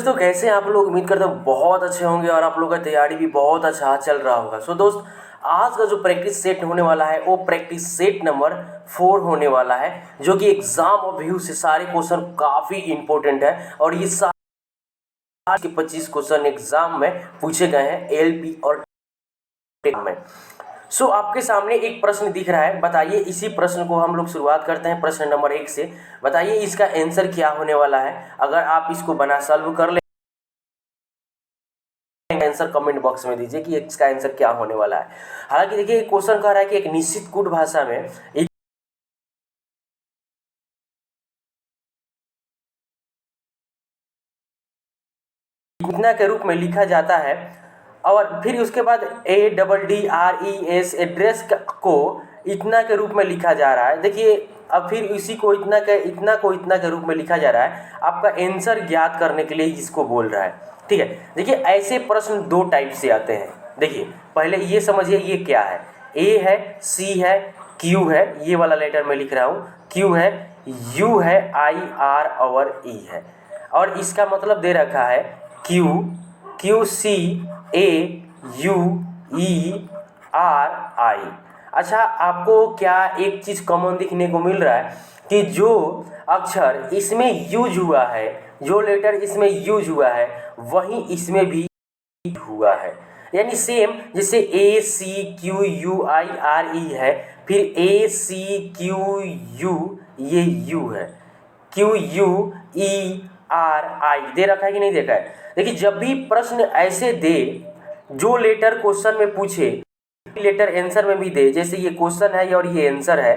दोस्तों कैसे हैं आप लोग। उम्मीद करता हूँ बहुत अच्छे होंगे और आप लोगों का तैयारी भी बहुत अच्छा चल रहा होगा। सो दोस्त, आज का जो प्रैक्टिस सेट होने वाला है वो प्रैक्टिस सेट नंबर 4 होने वाला है, जो कि एग्जाम और व्यू से सारे क्वेश्चन काफ़ी इंपॉर्टेंट है और ये सारे के 25 क्वेश्चन एग्जाम में पूछे गए हैं एलपी और टेन में। सो आपके सामने एक प्रश्न दिख रहा है, बताइए इसी प्रश्न को हम लोग शुरुआत करते हैं प्रश्न नंबर 1 से। बताइए इसका आंसर क्या होने वाला है। अगर आप इसको बना सॉल्व कर ले आंसर कमेंट बॉक्स में दीजिए कि इसका आंसर क्या होने वाला है। हालांकि देखिए क्वेश्चन कह रहा है कि एक निश्चित कूट भाषा में इतना के रूप में लिखा जाता है और फिर उसके बाद ADDRES एड्रेस को इतना के रूप में लिखा जा रहा है। देखिए अब फिर इसी को इतना के रूप में लिखा जा रहा है। आपका आंसर ज्ञात करने के लिए इसको बोल रहा है। ठीक है, देखिए ऐसे प्रश्न दो टाइप से आते हैं। देखिए पहले ये समझिए ये क्या है। ए है, सी है, क्यू है, ये वाला लेटर मैं लिख रहा हूँ, क्यू है, यू है, IR और ई है। और इसका मतलब दे रखा है QCAUERI। अच्छा, आपको क्या एक चीज़ कॉमन दिखने को मिल रहा है कि जो अक्षर इसमें यूज हुआ है, जो लेटर इसमें यूज हुआ है वही इसमें भी हुआ है। यानी सेम जैसे ACQUIRE है, फिर ACQU ये यू है, QUERI दे रखा है कि नहीं देखा है। देखिए जब भी प्रश्न ऐसे दे, जो लेटर क्वेश्चन में पूछे लेटर आंसर में भी दे, जैसे ये क्वेश्चन है और ये आंसर है,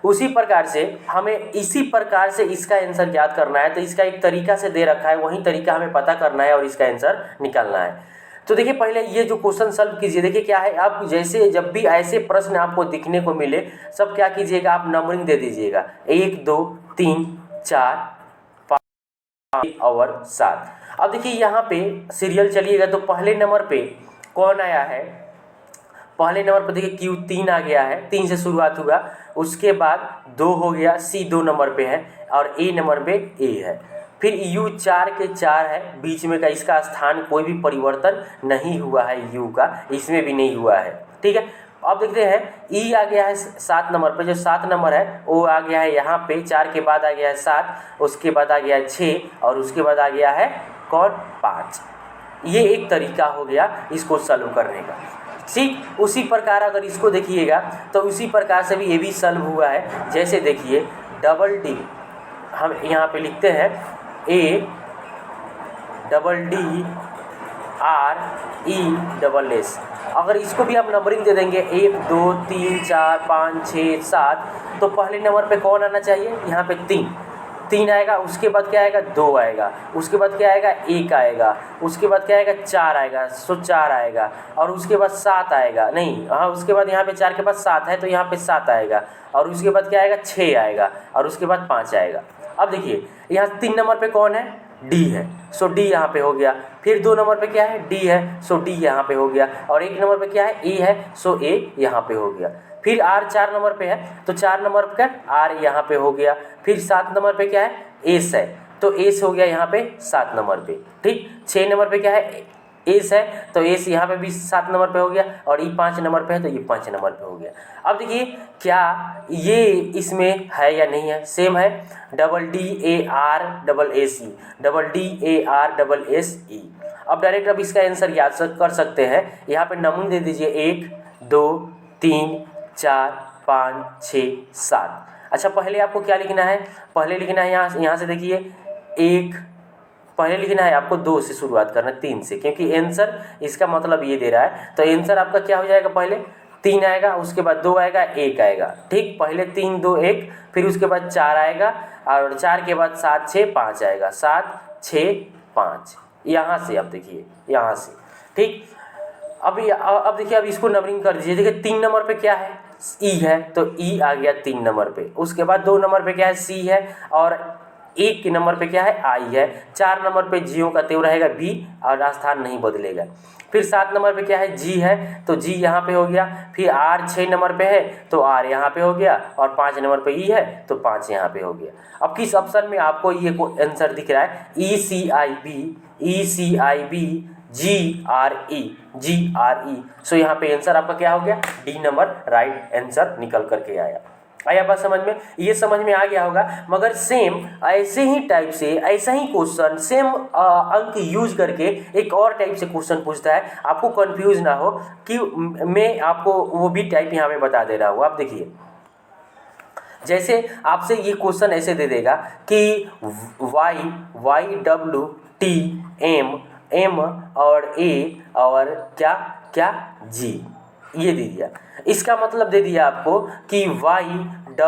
उसी प्रकार से हमें इसी प्रकार से इसका आंसर ज्ञात करना है। तो इसका एक तरीका से दे रखा है, वही तरीका हमें पता करना है और इसका आंसर निकालना है। तो देखिए पहले ये जो क्वेश्चन सॉल्व कीजिए। देखिए क्या है, आप जैसे जब भी ऐसे प्रश्न आपको दिखने को मिले सब क्या कीजिएगा, आप नंबरिंग दे दीजिएगा 1 2 3 4 5 और 7। अब देखिए यहाँ पे सीरियल चलिएगा तो पहले नंबर पे कौन आया है। पहले नंबर पर देखिए Q3 आ गया है, 3 से शुरुआत हुआ, उसके बाद 2 हो गया, C 2 नंबर पे है और A नंबर पे A है। फिर U 4 के 4 है, बीच में का इसका स्थान कोई भी परिवर्तन नहीं हुआ है, U का इसमें भी नहीं हुआ है। ठीक है, अब देखते हैं E आ गया है 7 नंबर पे, जो 7 नंबर है वो आ गया है यहाँ पे, 4 के बाद आ गया है 7, उसके बाद आ गया है 6 और उसके बाद आ गया है कौन 5। ये एक तरीका हो गया इसको सॉल्व करने का। ठीक उसी प्रकार अगर इसको देखिएगा तो उसी प्रकार से भी ये भी सॉल्व हुआ है। जैसे देखिए डबल डी हम यहाँ पे लिखते हैं ADDRESS। अगर इसको भी आप नंबरिंग दे देंगे 1 2 3 4 5 6 7, तो पहले नंबर पे कौन आना चाहिए, यहाँ पे 3 आएगा, उसके बाद क्या आएगा 2 आएगा, उसके बाद क्या आएगा 1 आएगा, उसके बाद क्या आएगा 4 आएगा, 4 आएगा और उसके बाद 7 आएगा, नहीं हाँ उसके बाद यहाँ पे 4 के बाद 7 है तो यहाँ पे 7 आएगा और उसके बाद क्या आएगा 6 आएगा और उसके बाद 5 आएगा। अब देखिए यहाँ 3 नंबर पे कौन है, डी है, सो डी यहाँ पे हो गया। फिर 2 नंबर पे क्या है, डी है, सो डी यहाँ पे हो गया और 1 नंबर पे क्या है, ए है, सो ए यहाँ पे हो गया। फिर आर 4 नंबर पे है तो 4 नंबर पे आर यहाँ पे हो गया। फिर 7 नंबर पे क्या है, एस है, तो एस हो गया यहाँ पे 7 नंबर पे। ठीक, 6 नंबर पे क्या है, एस है, तो एस यहाँ पे भी 7 नंबर पे हो गया और ये 5 नंबर पे है तो ये 5 नंबर पे हो गया। अब देखिए क्या ये इसमें है या नहीं है, सेम है, DDARSSE। अब डायरेक्ट अब इसका आंसर याद कर सकते हैं। यहाँ पे नमून दे दीजिए 1 2 3 4 5 6 7। अच्छा पहले आपको क्या लिखना है, पहले लिखना है यहाँ से देखिए 1, पहले लिखना है आपको 2 से शुरुआत करना, 3 से, क्योंकि आंसर इसका मतलब ये दे रहा है। तो आंसर आपका क्या हो जाएगा, पहले 3 आएगा, उसके बाद 2 आएगा, 1 आएगा। ठीक, पहले 3 2 1, फिर उसके बाद 4 आएगा और 4 के बाद 7 6 5 आएगा, 7 6 5 यहाँ से। अब देखिए यहाँ से, ठीक, अब देखिए अब इसको नंबरिंग कर दीजिए। देखिए 3 नंबर पे क्या है, ई है, तो ई आ गया 3 नंबर पे। उसके बाद 2 नंबर पे क्या है, सी है और 1 के नंबर पे क्या है आई है, 4 नंबर पे जियो का त्यों रहेगा बी और स्थान नहीं बदलेगा। फिर 7 नंबर पे क्या है जी है तो जी यहाँ पे हो गया, फिर आर 6 नंबर पे है तो आर यहाँ पे हो गया और 5 नंबर पे ई है तो 5 यहाँ पे हो गया। अब किस ऑप्शन में आपको ये आंसर दिख रहा है ECIB GRE। सो यहाँ पे आंसर आपका क्या हो गया डी नंबर राइट आंसर निकल करके आया बात समझ में, ये समझ में आ गया होगा। मगर सेम ऐसे ही टाइप से ऐसा ही क्वेश्चन सेम अंक यूज करके एक और टाइप से क्वेश्चन पूछता है, आपको कंफ्यूज ना हो कि मैं आपको वो भी टाइप यहाँ पे बता दे रहा हूँ। आप देखिए जैसे आपसे ये क्वेश्चन ऐसे दे देगा कि YWTM और A और क्या क्या G ये दे दिया। इसका मतलब दे दिया आपको कि YWTMGA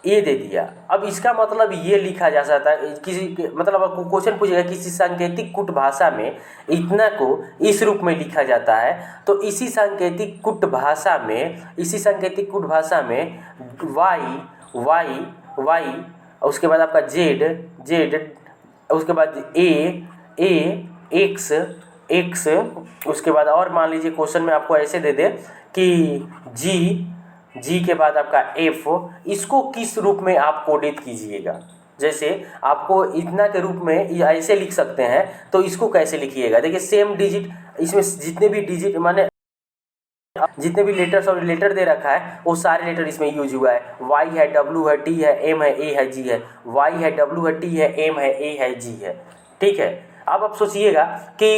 ये दे दिया। अब इसका मतलब ये लिखा जा सकता है किसी मतलब आपको क्वेश्चन पूछेगा किसी सांकेतिक कूट भाषा में इतना को इस रूप में लिखा जाता है, तो इसी सांकेतिक कूट भाषा में y उसके बाद आपका z उसके बाद a x उसके बाद और मान लीजिए क्वेश्चन में आपको ऐसे दे दे कि जी के बाद आपका f, इसको किस रूप में आप कोडित कीजिएगा। जैसे आपको इतना के रूप में ऐसे लिख सकते हैं तो इसको कैसे लिखिएगा। देखिए सेम डिजिट इसमें जितने भी डिजिट माने जितने भी लेटर्स और लेटर दे रखा है वो सारे लेटर इसमें यूज हुआ है। Y है, W है, T है, M है, A है, G है। Y है, W है, T है, M है, A है, G है। ठीक है, अब आप सोचिएगा कि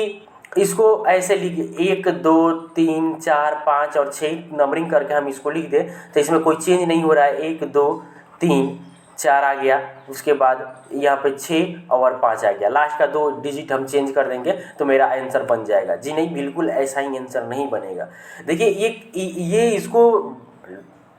इसको ऐसे लिख 1 2 3 4 5 और 6 नंबरिंग करके हम इसको लिख दें तो इसमें कोई चेंज नहीं हो रहा है। 1 2 3 4 आ गया, उसके बाद यहाँ पे 6 और 5 आ गया, लास्ट का 2 डिजिट हम चेंज कर देंगे तो मेरा आंसर बन जाएगा। जी नहीं, बिल्कुल ऐसा ही आंसर नहीं बनेगा। देखिए ये इसको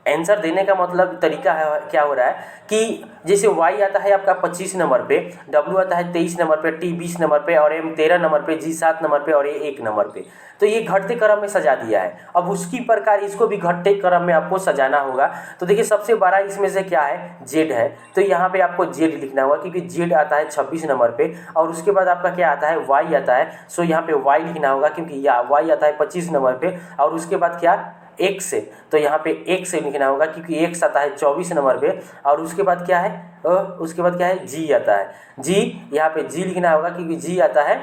आंसर देने का मतलब तरीका है क्या हो रहा है कि जैसे y आता है आपका 25 नंबर पे, W आता है 23 नंबर पे, T 20 नंबर पे और M 13 नंबर पे, G 7 नंबर पे और A 1 नंबर पे, तो ये घटते क्रम में सजा दिया है। अब उसकी प्रकार इसको भी घटते क्रम में आपको सजाना होगा। तो देखिए सबसे बड़ा इसमें से क्या है Z है, तो यहाँ पे आपको Z लिखना होगा क्योंकि Z आता है 26 नंबर पे और उसके बाद आपका क्या आता है Y आता है। सो यहाँ पे Y लिखना होगा क्योंकि Y आता है 25 नंबर पे और उसके बाद क्या x से, तो यहाँ पे x से लिखना होगा क्योंकि x आता है 24 नंबर पे और उसके बाद क्या है g आता है। g यहाँ पे g लिखना होगा क्योंकि g आता है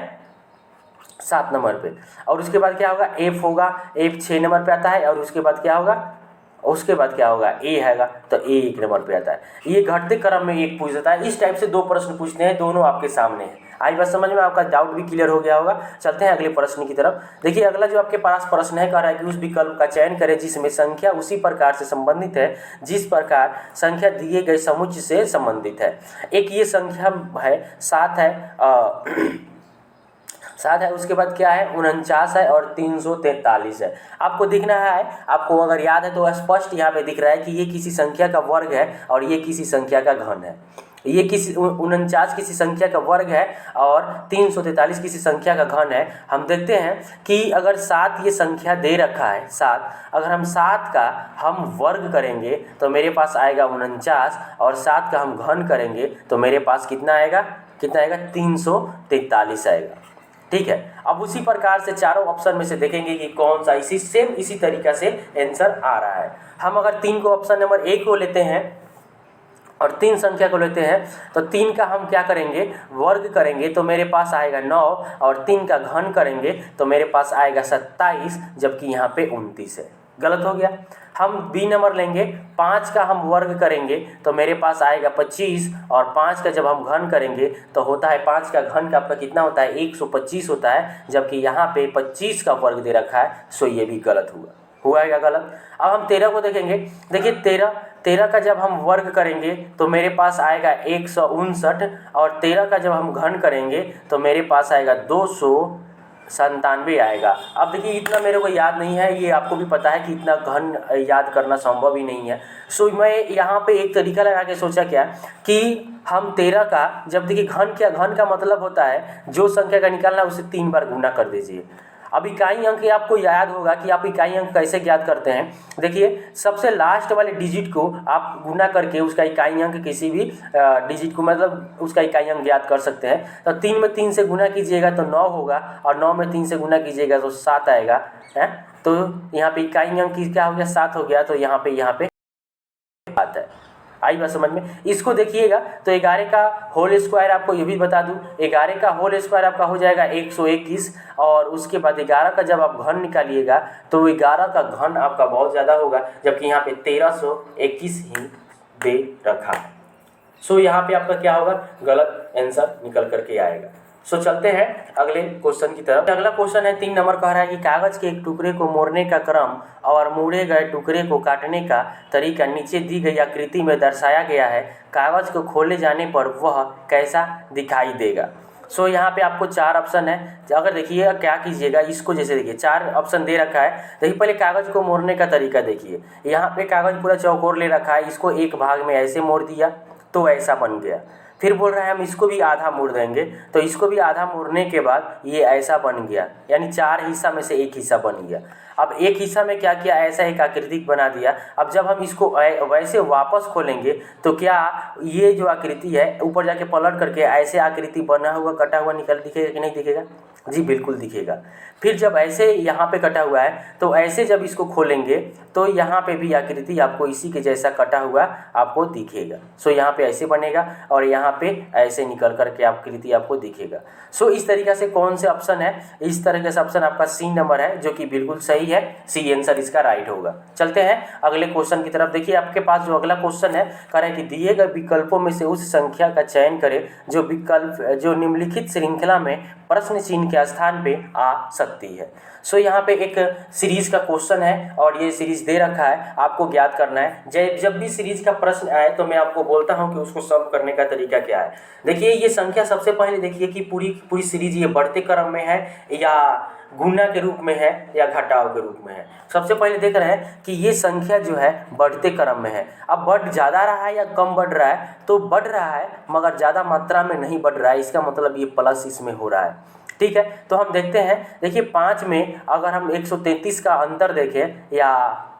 7 नंबर पे और उसके बाद क्या होगा f होगा, f 6 नंबर पे आता है और उसके बाद क्या होगा a हैगा तो a 1 नंबर पे आता है। ये घटते क्रम में एक पूछ देता है। इस टाइप से 2 प्रश्न पूछते हैं, दोनों आपके सामने हैं। आज बस समझ में आपका डाउट भी क्लियर हो गया होगा। चलते हैं अगले प्रश्न की तरफ। देखिए अगला जो आपके पास प्रश्न है कह रहा है कि उस विकल्प का चयन करें जिसमें संख्या उसी प्रकार से संबंधित है जिस प्रकार संख्या दिए गए समुच्चय से संबंधित है। एक ये संख्या है 7 है, उसके बाद क्या है 49 है और 343 है। आपको दिखना है, आपको अगर याद है तो स्पष्ट यहाँ पे दिख रहा है कि ये किसी संख्या का वर्ग है और ये किसी संख्या का घन है। ये किसी 49 किसी संख्या का वर्ग है और 343 किसी संख्या का घन है। हम देखते हैं कि अगर 7 ये संख्या दे रखा है 7, अगर हम 7 का हम वर्ग करेंगे तो मेरे पास आएगा 49 और 7 का हम घन करेंगे तो मेरे पास कितना आएगा 343 आएगा। ठीक है, अब उसी प्रकार से चारों ऑप्शन में से देखेंगे कि कौन सा इसी तरीका से आंसर आ रहा है। हम अगर 3 को ऑप्शन नंबर 1 को लेते हैं और 3 संख्या को लेते हैं तो 3 का हम क्या करेंगे वर्ग करेंगे तो मेरे पास आएगा 9 और 3 का घन करेंगे तो मेरे पास आएगा 27, जबकि यहाँ पे 29 है। गलत हो गया। हम बी नंबर लेंगे, 5 का हम वर्ग करेंगे तो मेरे पास आएगा 25 और 5 का जब हम घन करेंगे तो होता है 5 का घन का आपका कितना होता है 125 होता है, जबकि यहाँ पे 25 का वर्ग दे रखा है। सो ये भी गलत हुआ है क्या गलत। अब हम 13 को देखेंगे। देखिए 13 का जब हम वर्ग करेंगे तो मेरे पास आएगा 159 और 13 का जब हम घन करेंगे तो मेरे पास आएगा 297 आएगा। अब देखिए इतना मेरे को याद नहीं है, ये आपको भी पता है कि इतना घन याद करना संभव ही नहीं है। सो मैं यहाँ पे एक तरीका लगा के सोचा क्या कि हम 13 का जब देखिए घन का मतलब होता है जो संख्या का निकालना है उसे 3 बार गुना कर दीजिए। अब इकाई अंक आपको याद होगा कि आप इकाई अंक कैसे ज्ञात करते हैं। देखिए सबसे लास्ट वाले डिजिट को आप गुना करके उसका इकाई अंक किसी भी डिजिट को मतलब उसका इकाई अंक ज्ञात कर सकते हैं। तो 3 में 3 से गुना कीजिएगा तो 9 होगा और 9 में 3 से गुना कीजिएगा तो 7 आएगा है। तो यहाँ पे इकाई अंक क्या हो गया 7 हो गया। तो यहाँ पे बात है, आई बात समझ में। इसको देखिएगा तो 11 का होल स्क्वायर आपको ये भी बता दूं, 11 का होल स्क्वायर आपका हो जाएगा 121 और उसके बाद 11 का जब आप घन निकालिएगा तो 11 का घन आपका बहुत ज़्यादा होगा, जबकि यहाँ पे 1321 ही दे रखा है। सो यहाँ पे आपका क्या होगा, गलत आंसर निकल करके आएगा। सो चलते हैं अगले क्वेश्चन की तरफ। अगला क्वेश्चन है 3 नंबर, कह रहा है कि कागज के एक टुकड़े को मोड़ने का क्रम और मोड़े गए टुकड़े को काटने का तरीका नीचे दी गई आकृति में दर्शाया गया है। कागज को खोले जाने पर वह कैसा दिखाई देगा। सो यहाँ पे आपको 4 ऑप्शन है। अगर देखिए क्या कीजिएगा, इसको जैसे देखिए 4 ऑप्शन दे रखा है। देखिए पहले कागज को मोड़ने का तरीका देखिए, यहाँ पे कागज पूरा चौकोर ले रखा है, इसको एक भाग में ऐसे मोड़ दिया तो ऐसा बन गया। फिर बोल रहा है हम इसको भी आधा मोड़ देंगे, तो इसको भी आधा मोड़ने के बाद ये ऐसा बन गया, यानी 4 हिस्सा में से एक हिस्सा बन गया। अब एक हिस्सा में क्या किया, ऐसा एक आकृति बना दिया। अब जब हम इसको वैसे वापस खोलेंगे तो क्या ये जो आकृति है ऊपर जाके पलट करके ऐसे आकृति बना हुआ कटा हुआ निकल दिखेगा कि नहीं दिखेगा? जी बिल्कुल दिखेगा। फिर जब ऐसे यहाँ पे कटा हुआ है तो ऐसे जब इसको खोलेंगे तो यहाँ पे भी आकृति आपको इसी के जैसा कटा हुआ आपको दिखेगा। सो यहाँ पे ऐसे बनेगा और यहाँ पे ऐसे निकल करके आकृति आपको दिखेगा। सो इस तरीक़े से कौन से ऑप्शन है, इस तरीके से ऑप्शन आपका सी नंबर है जो कि बिल्कुल सही है। सी आंसर इसका राइट होगा। चलते हैं अगले क्वेश्चन की तरफ। देखिए आपके पास जो अगला क्वेश्चन है कह रहा है कि दिए गए विकल्पों में से उस संख्या का चयन करें जो निम्नलिखित श्रृंखला में प्रश्न चिन्ह के स्थान पे आ सकती है। सो यहाँ पे एक सीरीज का क्वेश्चन है और ये सीरीज दे रखा है, आपको ज्ञात करना है। जब भी सीरीज का प्रश्न आए तो मैं आपको बोलता हूँ कि उसको सॉल्व करने का तरीका क्या है। देखिए ये संख्या सबसे पहले देखिए कि पूरी सीरीज ये बढ़ते क्रम में है या गुना के रूप में है या घटाव के रूप में है। सबसे पहले देख रहे हैं कि ये संख्या जो है बढ़ते क्रम में है। अब बढ़ ज़्यादा रहा है या कम बढ़ रहा है, तो बढ़ रहा है मगर ज़्यादा मात्रा में नहीं बढ़ रहा है, इसका मतलब ये प्लस इसमें हो रहा है। ठीक है, तो हम देखते हैं। देखिए 5 में अगर हम 133 का अंतर देखें या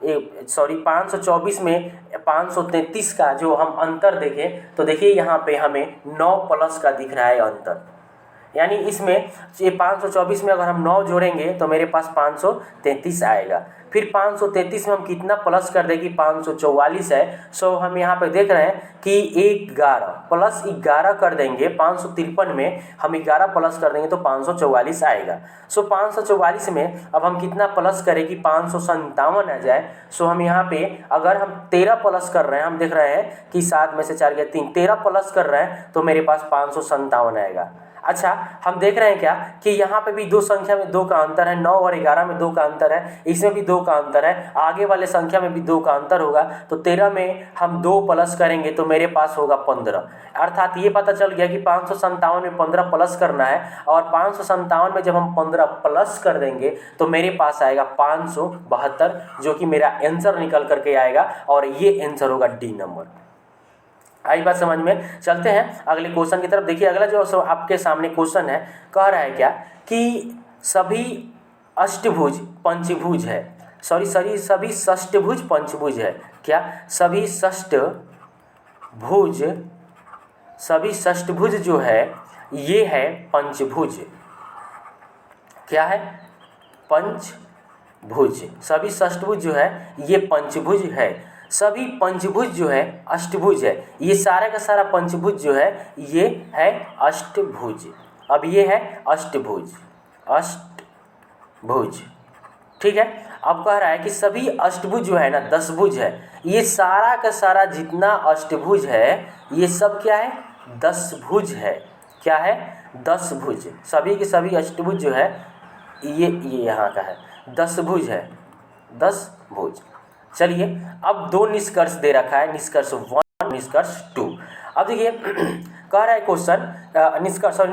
524 में 533 का जो हम अंतर देखें तो देखिए यहाँ पे हमें 9 प्लस का दिख रहा है अंतर, यानी इसमें ये 524 में अगर हम 9 जोड़ेंगे तो मेरे पास 533 आएगा। फिर 533 में हम कितना प्लस कर देंगे, 544 है। सो हम यहाँ पे देख रहे हैं कि 11 प्लस 11 कर देंगे, 553 में हम 11 प्लस कर देंगे तो 544 आएगा। सो 544 में अब हम कितना प्लस करें कि 557 आ जाए। सो हम यहाँ पे अगर हम 13 प्लस कर रहे हैं, हम देख रहे हैं कि 7 में से 4 गया 3, 13 प्लस कर रहे हैं तो मेरे पास 557 आएगा। अच्छा हम देख रहे हैं क्या कि यहाँ पे भी 2 संख्या में 2 का अंतर है, 9 और 11 में 2 का अंतर है, इसमें भी 2 का अंतर है, आगे वाले संख्या में भी 2 का अंतर होगा। तो 13 में हम 2 प्लस करेंगे तो मेरे पास होगा 15। अर्थात ये पता चल गया कि 557 में 15 प्लस करना है और 557 में जब हम 15 प्लस कर देंगे तो मेरे पास आएगा 572, जो कि मेरा आंसर निकल करके आएगा और ये आंसर होगा डी नंबर। आई बात समझ में। चलते हैं अगले क्वेश्चन की तरफ। देखिए अगला जो आपके सामने क्वेश्चन है कह रहा है क्या कि सभी अष्टभुज पंचभुज है, सभी षष्टभुज पंचभुज है। क्या सभी षष्टभुज जो है ये है पंचभुज। क्या है? पंचभुज। सभी षष्टभुज जो है ये पंचभुज है। सभी पंचभुज जो है अष्टभुज है। ये सारा का सारा पंचभुज जो है ये है अष्टभुज। अब ये है अष्टभुज। ठीक है। अब कह रहा है कि सभी अष्टभुज जो है ना 10 भुज है। ये सारा का सारा जितना अष्टभुज है ये सब क्या है? 10 भुज है। क्या है? 10 भुज। सभी के सभी अष्टभुज जो है ये यहाँ का है 10 भुज है, 10 भुज। चलिए अब 2 निष्कर्ष दे रखा है, निष्कर्ष 1, निष्कर्ष 2। अब देखिए कह रहा है क्वेश्चन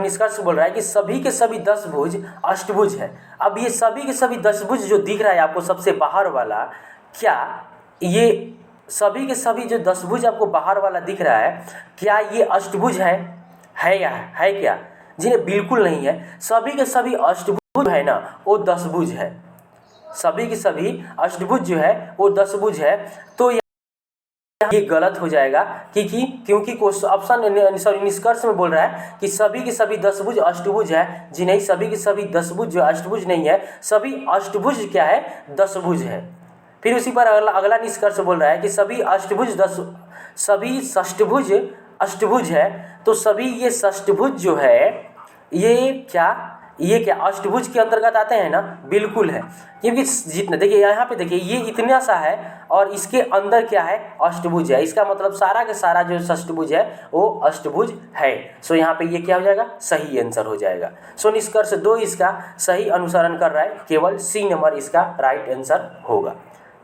निष्कर्ष बोल रहा है कि सभी के सभी 10 भुज अष्टभुज है। अब ये सभी के सभी 10 भुज जो दिख रहा है आपको सबसे बाहर वाला, क्या ये सभी के सभी जो 10 भुज आपको बाहर वाला दिख रहा है क्या ये अष्टभुज है या है क्या? जी बिल्कुल नहीं है। सभी के सभी अष्टभुज है ना वो 10 भुज है, सभी की सभी अष्टभुज जो है वो 10 भुज है। तो ये गलत हो जाएगा क्योंकि ऑप्शन सॉरी निष्कर्ष में बोल रहा है कि सभी की सभी 10 भुज अष्टभुज है। जी नहीं, सभी की सभी 10 भुज जो अष्टभुज नहीं है, सभी अष्टभुज क्या है 10 भुज है। फिर उसी पर अगला निष्कर्ष बोल रहा है कि सभी षष्ठभुज अष्टभुज है। तो सभी ये षष्ठभुज जो है ये क्या अष्टभुज के अंतर्गत आते हैं ना? बिल्कुल है, क्योंकि जितना देखिए यहाँ पे देखिए ये इतना सा है और इसके अंदर क्या है अष्टभुज है। इसका मतलब सारा का सारा जो षष्ठभुज है वो अष्टभुज है। सो यहाँ पे ये क्या हो जाएगा? सही आंसर हो जाएगा। सो निष्कर्ष 2 इसका सही अनुसरण कर रहा है, केवल सी नंबर इसका राइट आंसर होगा।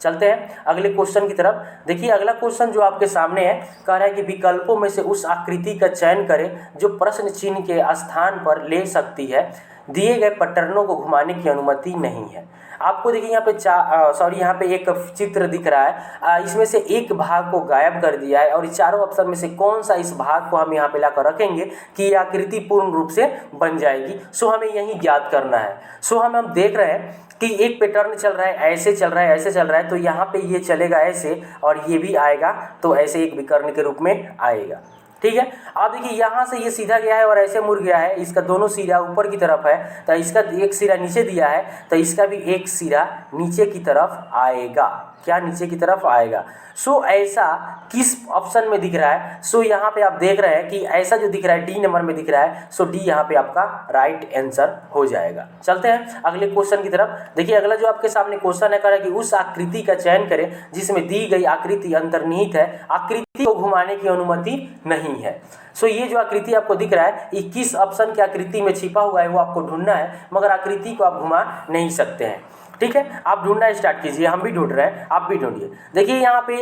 चलते हैं अगले क्वेश्चन की तरफ। देखिए अगला क्वेश्चन जो आपके सामने है कह रहा है कि विकल्पों में से उस आकृति का चयन करें जो प्रश्न चिन्ह के स्थान पर ले सकती है, दिए गए पैटर्नों को घुमाने की अनुमति नहीं है। आपको देखिए यहाँ पे यहाँ पे एक चित्र दिख रहा है, इसमें से एक भाग को गायब कर दिया है और चारों ऑप्शन में से कौन सा इस भाग को हम यहाँ पे लाकर रखेंगे कि ये आकृति पूर्ण रूप से बन जाएगी। सो हमें यही ज्ञात करना है। सो हम देख रहे हैं कि एक पैटर्न चल रहा है, ऐसे चल रहा है, ऐसे चल रहा है, तो यहाँ पे ये चलेगा ऐसे और ये भी आएगा तो ऐसे एक विकर्ण के रूप में आएगा। ठीक है, अब देखिए यहाँ से ये सीधा गया है और ऐसे मुड़ गया है, इसका दोनों सिरा ऊपर की तरफ है तो इसका एक सिरा नीचे दिया है तो इसका भी एक सिरा नीचे की तरफ आएगा। क्या नीचे की तरफ आएगा? सो ऐसा किस ऑप्शन में दिख रहा है? सो यहाँ पे आप देख रहे हैं कि ऐसा जो दिख रहा है डी नंबर में दिख रहा है। सो डी यहाँ पे आपका राइट आंसर हो जाएगा। चलते हैं अगले क्वेश्चन की तरफ। देखिए अगला जो आपके सामने क्वेश्चन है कह रहा है कि उस आकृति का चयन करें जिसमें दी गई आकृति अंतर्निहित है, आकृति को घुमाने की अनुमति नहीं है। सो ये जो आकृति आपको दिख रहा है ये किस ऑप्शन की आकृति में छिपा हुआ है वो आपको ढूंढना है, मगर आकृति को आप घुमा नहीं सकते हैं। ठीक है, आप ढूंढना स्टार्ट कीजिए, हम भी ढूंढ रहे हैं, आप भी ढूंढिए। देखिए यहाँ पे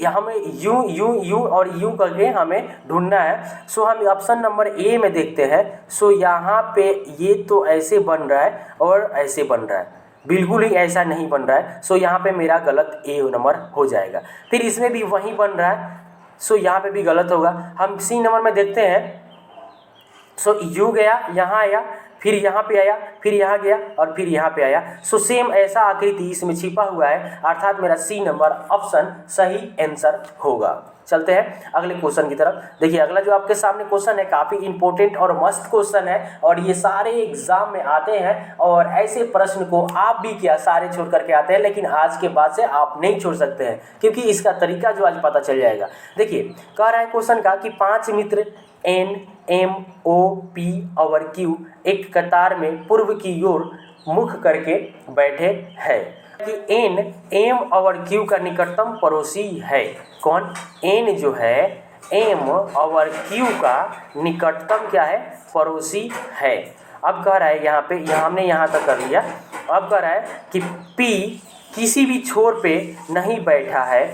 हमें यू और यू करके हमें ढूंढना है। सो हम ऑप्शन नंबर ए में देखते हैं। सो यहाँ पे ये तो ऐसे बन रहा है और ऐसे बन रहा है, बिल्कुल ही ऐसा नहीं बन रहा है। सो यहाँ पे मेरा गलत ए नंबर हो जाएगा। फिर इसमें भी वही बन रहा है, सो यहाँ पे भी गलत होगा। हम सी नंबर में देखते हैं। सो यू गया, यहाँ आया, फिर यहाँ पे आया, फिर यहाँ गया और फिर यहाँ पे आया। सो सेम ऐसा आकृति इसमें छिपा हुआ है, अर्थात मेरा सी नंबर ऑप्शन सही आंसर होगा। चलते हैं अगले क्वेश्चन की तरफ। देखिए अगला जो आपके सामने क्वेश्चन है काफ़ी इंपॉर्टेंट और मस्त क्वेश्चन है और ये सारे एग्जाम में आते हैं और ऐसे प्रश्न को आप भी क्या सारे छोड़ करके आते हैं, लेकिन आज के बाद से आप नहीं छोड़ सकते हैं क्योंकि इसका तरीका जो आज पता चल जाएगा। देखिए कह रहा है क्वेश्चन का कि 5 मित्र एन एम ओ पी और क्यू एक कतार में पूर्व की ओर मुख करके बैठे हैं कि एन एम और क्यू का निकटतम पड़ोसी है। कौन? एन जो है एम और क्यू का निकटतम क्या है? पड़ोसी है। अब कह रहा है यहाँ पे हमने यहाँ तक कर लिया। अब कह रहा है कि पी किसी भी छोर पे नहीं बैठा है,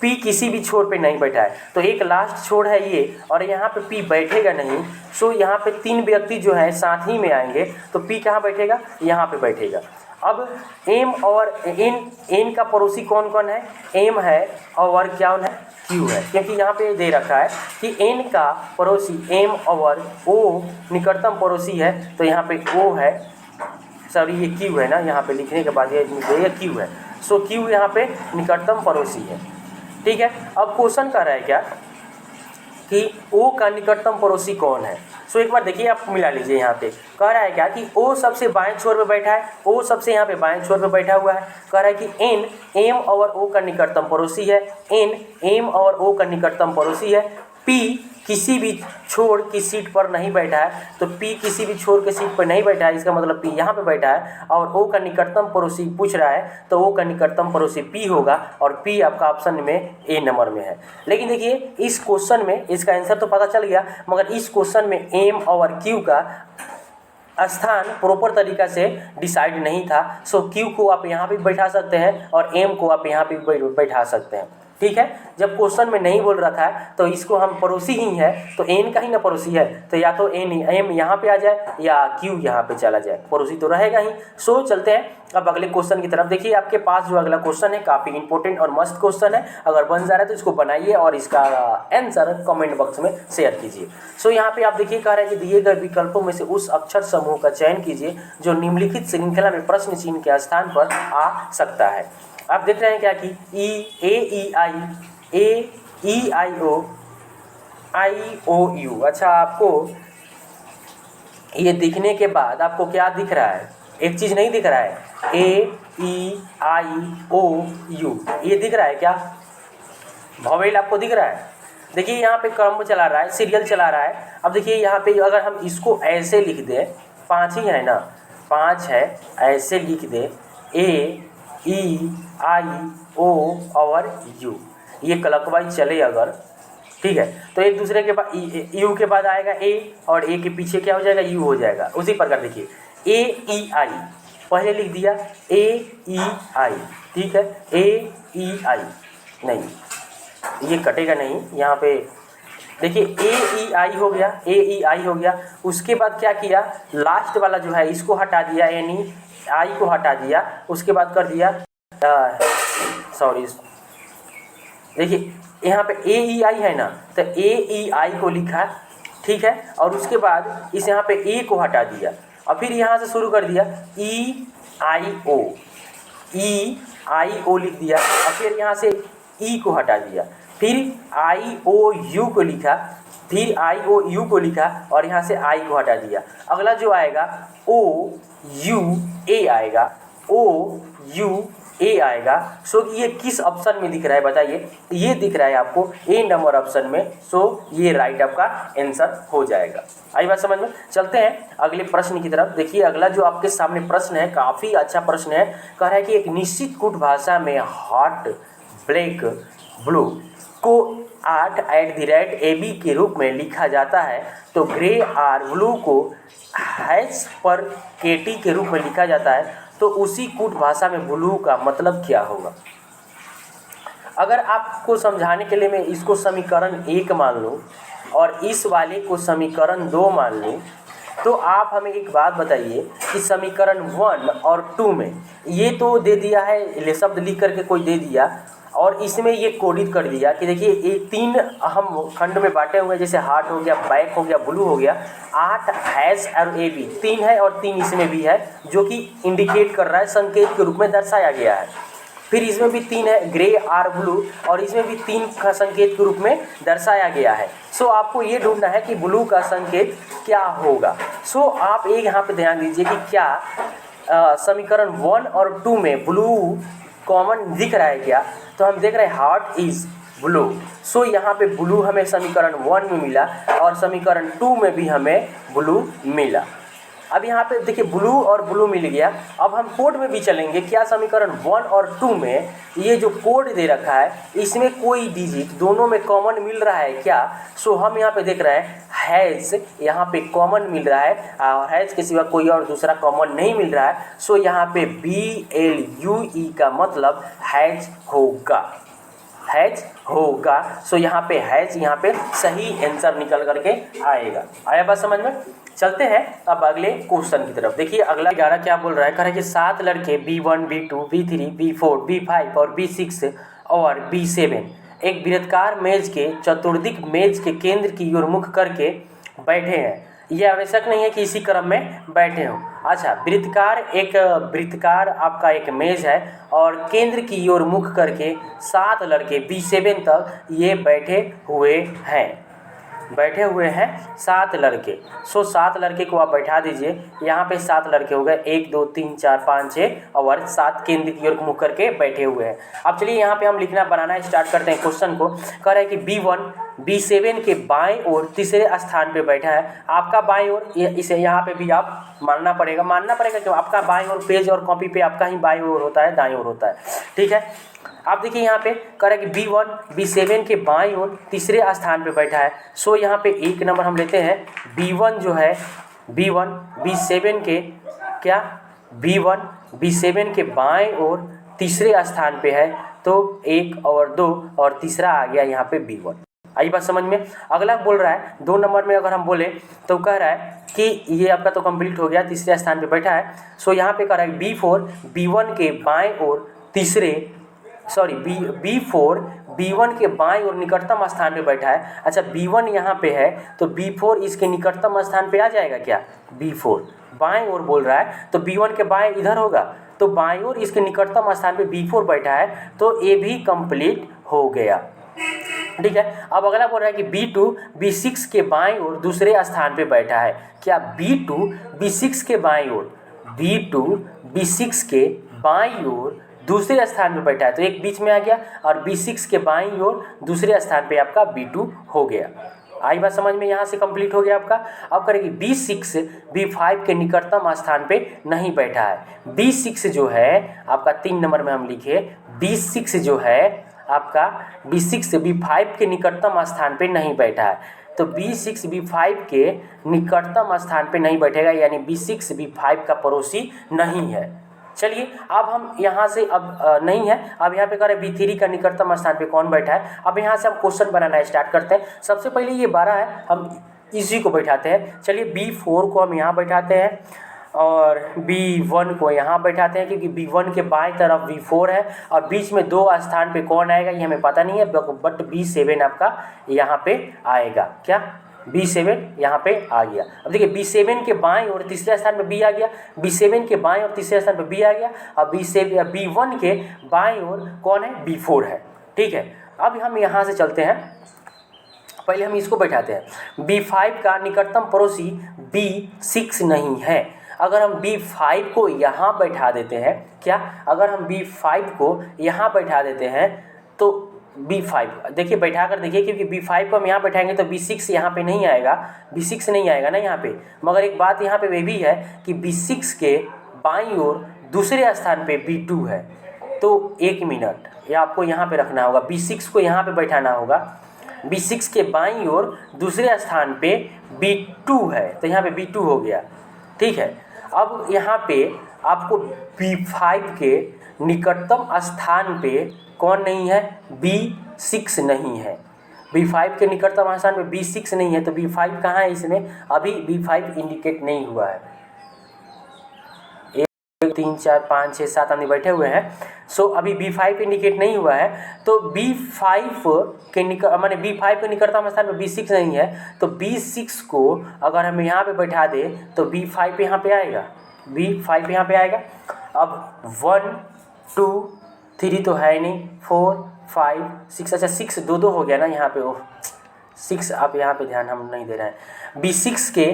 पी किसी भी छोर पे नहीं बैठा है। तो एक लास्ट छोर है ये और यहाँ पे पी बैठेगा नहीं। सो यहाँ पे 3 व्यक्ति जो है साथ ही में आएंगे तो पी कहाँ बैठेगा? यहाँ पे बैठेगा। अब एम और एन का पड़ोसी कौन कौन है? एम है और क्या है? क्यू है, क्योंकि यहाँ पे दे रखा है कि एन का पड़ोसी एम और ओ निकटतम पड़ोसी है। तो यहाँ पे ओ है, सॉरी ये क्यू है ना, यहाँ पे लिखने के बाद ये क्यू है। सो क्यू यहाँ पे निकटतम पड़ोसी है। ठीक है, अब क्वेश्चन कर रहा है क्या कि ओ का निकटतम पड़ोसी कौन है। सो एक बार देखिए आप मिला लीजिए। यहाँ पे कह रहा है क्या कि ओ सबसे बाएं छोर पे बैठा है, ओ सबसे यहाँ पे बाएं छोर पे बैठा हुआ है। कह रहा है कि एन एम और ओ का निकटतम पड़ोसी है, एन एम और ओ का निकटतम पड़ोसी है। पी किसी भी छोर की सीट पर नहीं बैठा है, तो पी किसी भी छोर के सीट पर नहीं बैठा है, इसका मतलब पी यहाँ पे बैठा है। और ओ का निकटतम पड़ोसी पूछ रहा है तो ओ का निकटतम पड़ोसी पी होगा और पी आपका ऑप्शन में ए नंबर में है। लेकिन देखिए इस क्वेश्चन में इसका आंसर तो पता चल गया, मगर इस क्वेश्चन में एम और क्यू का स्थान प्रॉपर तरीका से डिसाइड नहीं था। सो क्यू को आप यहाँ भी बैठा सकते हैं और एम को आप यहाँ भी बैठा सकते हैं। ठीक है। जब क्वेश्चन में नहीं बोल रखा है तो इसको हम पड़ोसी ही है तो एन का ही ना पड़ोसी है, तो या तो एन एम यहाँ पे आ जाए या क्यू यहाँ पे चला जाए, पड़ोसी तो रहेगा ही। सो चलते हैं अब अगले क्वेश्चन की तरफ। देखिए आपके पास जो अगला क्वेश्चन है काफ़ी इंपॉर्टेंट और मस्त क्वेश्चन है, अगर बन जा रहा है तो इसको बनाइए और इसका आंसर कमेंट बॉक्स में शेयर कीजिए। सो यहाँ पे आप देखिए कह रहे हैं कि दिए गए विकल्पों में से उस अक्षर समूह का चयन कीजिए जो निम्नलिखित श्रृंखला में प्रश्न चिन्ह के स्थान पर आ सकता है। आप देख रहे हैं क्या कि ए ई आई ओ यू। अच्छा, आपको ये दिखने के बाद आपको क्या दिख रहा है? एक चीज़ नहीं दिख रहा है, AEIOU ये दिख रहा है क्या? वॉवेल आपको दिख रहा है? देखिए यहाँ पे क्रम चला रहा है, सीरियल चला रहा है। अब देखिए यहाँ पे अगर हम इसको ऐसे लिख दें, 5 ही है ना, 5 है, ऐसे लिख दें AEIO और U, ये क्लॉकवाइज चले अगर, ठीक है, तो एक दूसरे के बाद यू के बाद आएगा ए और ए के पीछे क्या हो जाएगा? यू हो जाएगा। उसी प्रकार देखिए AEI पहले लिख दिया AEI, ठीक है, AEI नहीं, ये कटेगा नहीं, यहाँ पे देखिए AEI हो गया, AEI हो गया। उसके बाद क्या किया? लास्ट वाला जो है इसको हटा दिया, यानी आई को हटा दिया, उसके बाद कर दिया सॉरी, देखिए यहाँ पे AEI है ना, तो AEI को लिखा, ठीक है, और उसके बाद इस यहाँ पे ए को हटा दिया और फिर यहाँ से शुरू कर दिया EIO लिख दिया और फिर यहाँ से ई को हटा दिया, फिर IOU को लिखा, फिर IOU को लिखा और यहाँ से आई को हटा दिया। अगला जो आएगा OUA आएगा, OUA आएगा। सो ये किस ऑप्शन में दिख रहा है बताइए? ये दिख रहा है आपको ए नंबर ऑप्शन में। सो ये राइट आपका आंसर हो जाएगा। आई बात समझ में? चलते हैं अगले प्रश्न की तरफ। देखिए अगला जो आपके सामने प्रश्न है काफ़ी अच्छा प्रश्न है। कह रहा है कि एक निश्चित कूट भाषा में हॉट, ब्लैक, ब्लू को 8@AB के रूप में लिखा जाता है, तो ग्रे और ब्लू को H/KT के रूप में लिखा जाता है, तो उसी कूट भाषा में ब्लू का मतलब क्या होगा? अगर आपको समझाने के लिए मैं इसको समीकरण 1 मान लूँ और इस वाले को समीकरण 2 मान लूँ, तो आप हमें एक बात बताइए कि समीकरण 1 और 2 में ये तो दे दिया है, शब्द लिख करके कोई दे दिया और इसमें ये कोडित कर दिया कि देखिए ये 3 अहम खंड में बांटे हुए हैं, जैसे हार्ट हो गया, बैक हो गया, ब्लू हो गया। 8 हैश और AB 3 है और 3 इसमें भी है, जो कि इंडिकेट कर रहा है, संकेत के रूप में दर्शाया गया है। फिर इसमें भी 3 है, ग्रे और ब्लू, और इसमें भी 3 का संकेत के रूप में दर्शाया गया है। सो आपको ये ढूंढना है कि ब्लू का संकेत क्या होगा। सो आप एक यहाँ पे ध्यान दीजिए कि क्या समीकरण 1 और 2 में ब्लू कॉमन दिख रहा है क्या? तो हम देख रहे हैं हार्ट इज ब्लू। सो यहाँ पे ब्लू हमें समीकरण 1 में मिला और समीकरण 2 में भी हमें ब्लू मिला। अब यहाँ पे देखिए ब्लू और ब्लू मिल गया। अब हम कोड में भी चलेंगे, क्या समीकरण 1 और 2 में ये जो कोड दे रखा है इसमें कोई डिजिट दोनों में कॉमन मिल रहा है क्या? सो हम यहाँ पे देख रहे हैं हैज़ यहाँ पे कॉमन मिल रहा है और हैज़ के सिवा कोई और दूसरा कॉमन नहीं मिल रहा है। सो यहाँ पे BLUE का मतलब हैज़ होगा, हैज़ होगा। सो यहाँ पे हैज़ यहाँ पे सही आंसर निकल करके आएगा। आया बात समझ में? चलते हैं अब अगले क्वेश्चन की तरफ। देखिए अगला 11 क्या बोल रहा है? कह रहा है कि 7 लड़के B1, B2, B3, B4, B5 और B6 और B7 एक वृत्ताकार मेज के चतुर्दिक मेज के केंद्र की ओर मुख करके बैठे हैं। यह आवश्यक नहीं है कि इसी क्रम में बैठे हों। अच्छा, वृत्ताकार आपका एक मेज है और केंद्र की ओर मुख करके 7 लड़के B7 तक ये बैठे हुए हैं 7 लड़के। सो 7 लड़के को आप बैठा दीजिए। यहाँ पे 7 लड़के हो गए, 1 2 3 4 5 6 और 7 केंद्र की ओर मुख करके बैठे हुए हैं। अब चलिए यहाँ पे हम लिखना बनाना स्टार्ट करते हैं क्वेश्चन को। कह रहा है कि B1 B7 के बाएं ओर तीसरे स्थान पे बैठा है। आपका बाएं ओर, इसे यहाँ पे भी आप मानना पड़ेगा क्यों? आपका बाएं ओर पेज और कॉपी पे आपका ही बाएं ओर होता है, दाएं ओर होता है, ठीक है। आप देखिए यहाँ पे कह रहा है कि B1 B7 के बाईं ओर तीसरे स्थान पे बैठा है। सो यहाँ पे 1 नंबर हम लेते हैं। B1 जो है B1 B7 के B1 B7 के बाएं ओर तीसरे स्थान पे है, तो 1 और 2 और तीसरा आ गया यहाँ पे B1। आई बात समझ में। अगला बोल रहा है 2 नंबर में अगर हम बोले तो कह रहा है कि ये आपका तो कंप्लीट हो गया, तीसरे स्थान पे बैठा है। सो यहाँ पे कह रहा है B4 B1 के बाएं और B4 B1 के बाएं और निकटतम स्थान पे बैठा है। अच्छा B1 यहाँ पे है तो B4 इसके निकटतम स्थान पे आ जाएगा क्या? B4 बाएं ओर बोल रहा है तो B1 के बाएं इधर होगा, तो बाएं ओर इसके निकटतम स्थान पे B4 बैठा है, तो ये भी कंप्लीट हो गया। ठीक है। अब अगला बोल रहा है कि B2 B6 के बाएं ओर दूसरे स्थान पे बैठा है। क्या B2 B6 के बाएं ओर, B2 B6 के बाईं ओर दूसरे स्थान पे बैठा है, तो एक बीच में आ गया और B6 के बाईं ओर दूसरे स्थान पे आपका B2 हो गया। आई बात समझ में, यहाँ से कंप्लीट हो गया आपका। अब करेंगे B6 B5 के निकटतम स्थान पे नहीं बैठा है। B6 जो है आपका 3 नंबर में हम लिखे, B6 जो है आपका B6 B5 के निकटतम स्थान पे नहीं बैठा है, तो B6 B5 के निकटतम स्थान पे नहीं बैठेगा, यानी B6 B5 का पड़ोसी नहीं है। चलिए अब हम यहाँ से अब नहीं है, अब यहाँ पे करें B3 का निकटतम स्थान पे कौन बैठा है। अब यहाँ से हम क्वेश्चन बनाना स्टार्ट करते हैं। सबसे पहले ये 12 है, हम इसी को बैठाते हैं। चलिए B4 को हम यहाँ बैठाते हैं और B1 को यहाँ बैठाते हैं, क्योंकि B1 के बाएं तरफ B4 है और बीच में 2 स्थान पे कौन आएगा ये हमें पता नहीं है, बट B7 आपका यहाँ पे आएगा। क्या? B7 यहाँ पे आ गया। अब देखिए B7 के बाएं और तीसरे स्थान पे B आ गया, B7 के बाएं और तीसरे स्थान पे B आ गया, और B1 के बाएं और कौन है? B4 है। ठीक है। अब हम यहाँ से चलते हैं, पहले हम इसको बैठाते हैं। B5 का निकटतम पड़ोसी B6 नहीं है। अगर हम B5 को यहाँ बैठा देते हैं, क्या? अगर हम B5 को यहाँ बैठा देते हैं तो B5 देखिए बैठा कर देखिए, क्योंकि B5 को हम यहाँ बैठाएंगे तो B6 यहाँ पे नहीं आएगा, B6 नहीं आएगा ना यहाँ पे। मगर एक बात यहाँ पे वे भी है कि B6 के बाईं ओर दूसरे स्थान पे B2 है, तो 1 मिनट ये आपको यहाँ पे रखना होगा। B6 को यहाँ पे बैठाना होगा, B6 के बाईं ओर दूसरे स्थान पे B2 है, तो यहाँ पे B2 हो गया। ठीक है। अब यहाँ पे आपको B5 के निकटतम स्थान पे कौन नहीं है? B6 नहीं है। B5 के निकटतम स्थान पे B6 नहीं है, तो B5 कहाँ है इसमें? अभी B5 इंडिकेट नहीं हुआ है। 1 3 4 5 6 7 आदमी बैठे हुए हैं, सो अभी B5 इंडिकेट नहीं हुआ है, तो B5 के निकटतम स्थान पे B6 नहीं है, तो B6 को अगर हम यहाँ पे बैठा दें तो B5 यहाँ पे आएगा, B5 यहाँ पे आएगा। अब 1 2 3 तो है नहीं, 4 5 6, अच्छा 6 2 हो गया ना यहाँ पे। ओह 6, आप यहाँ पे ध्यान हम नहीं दे रहे हैं। B6 के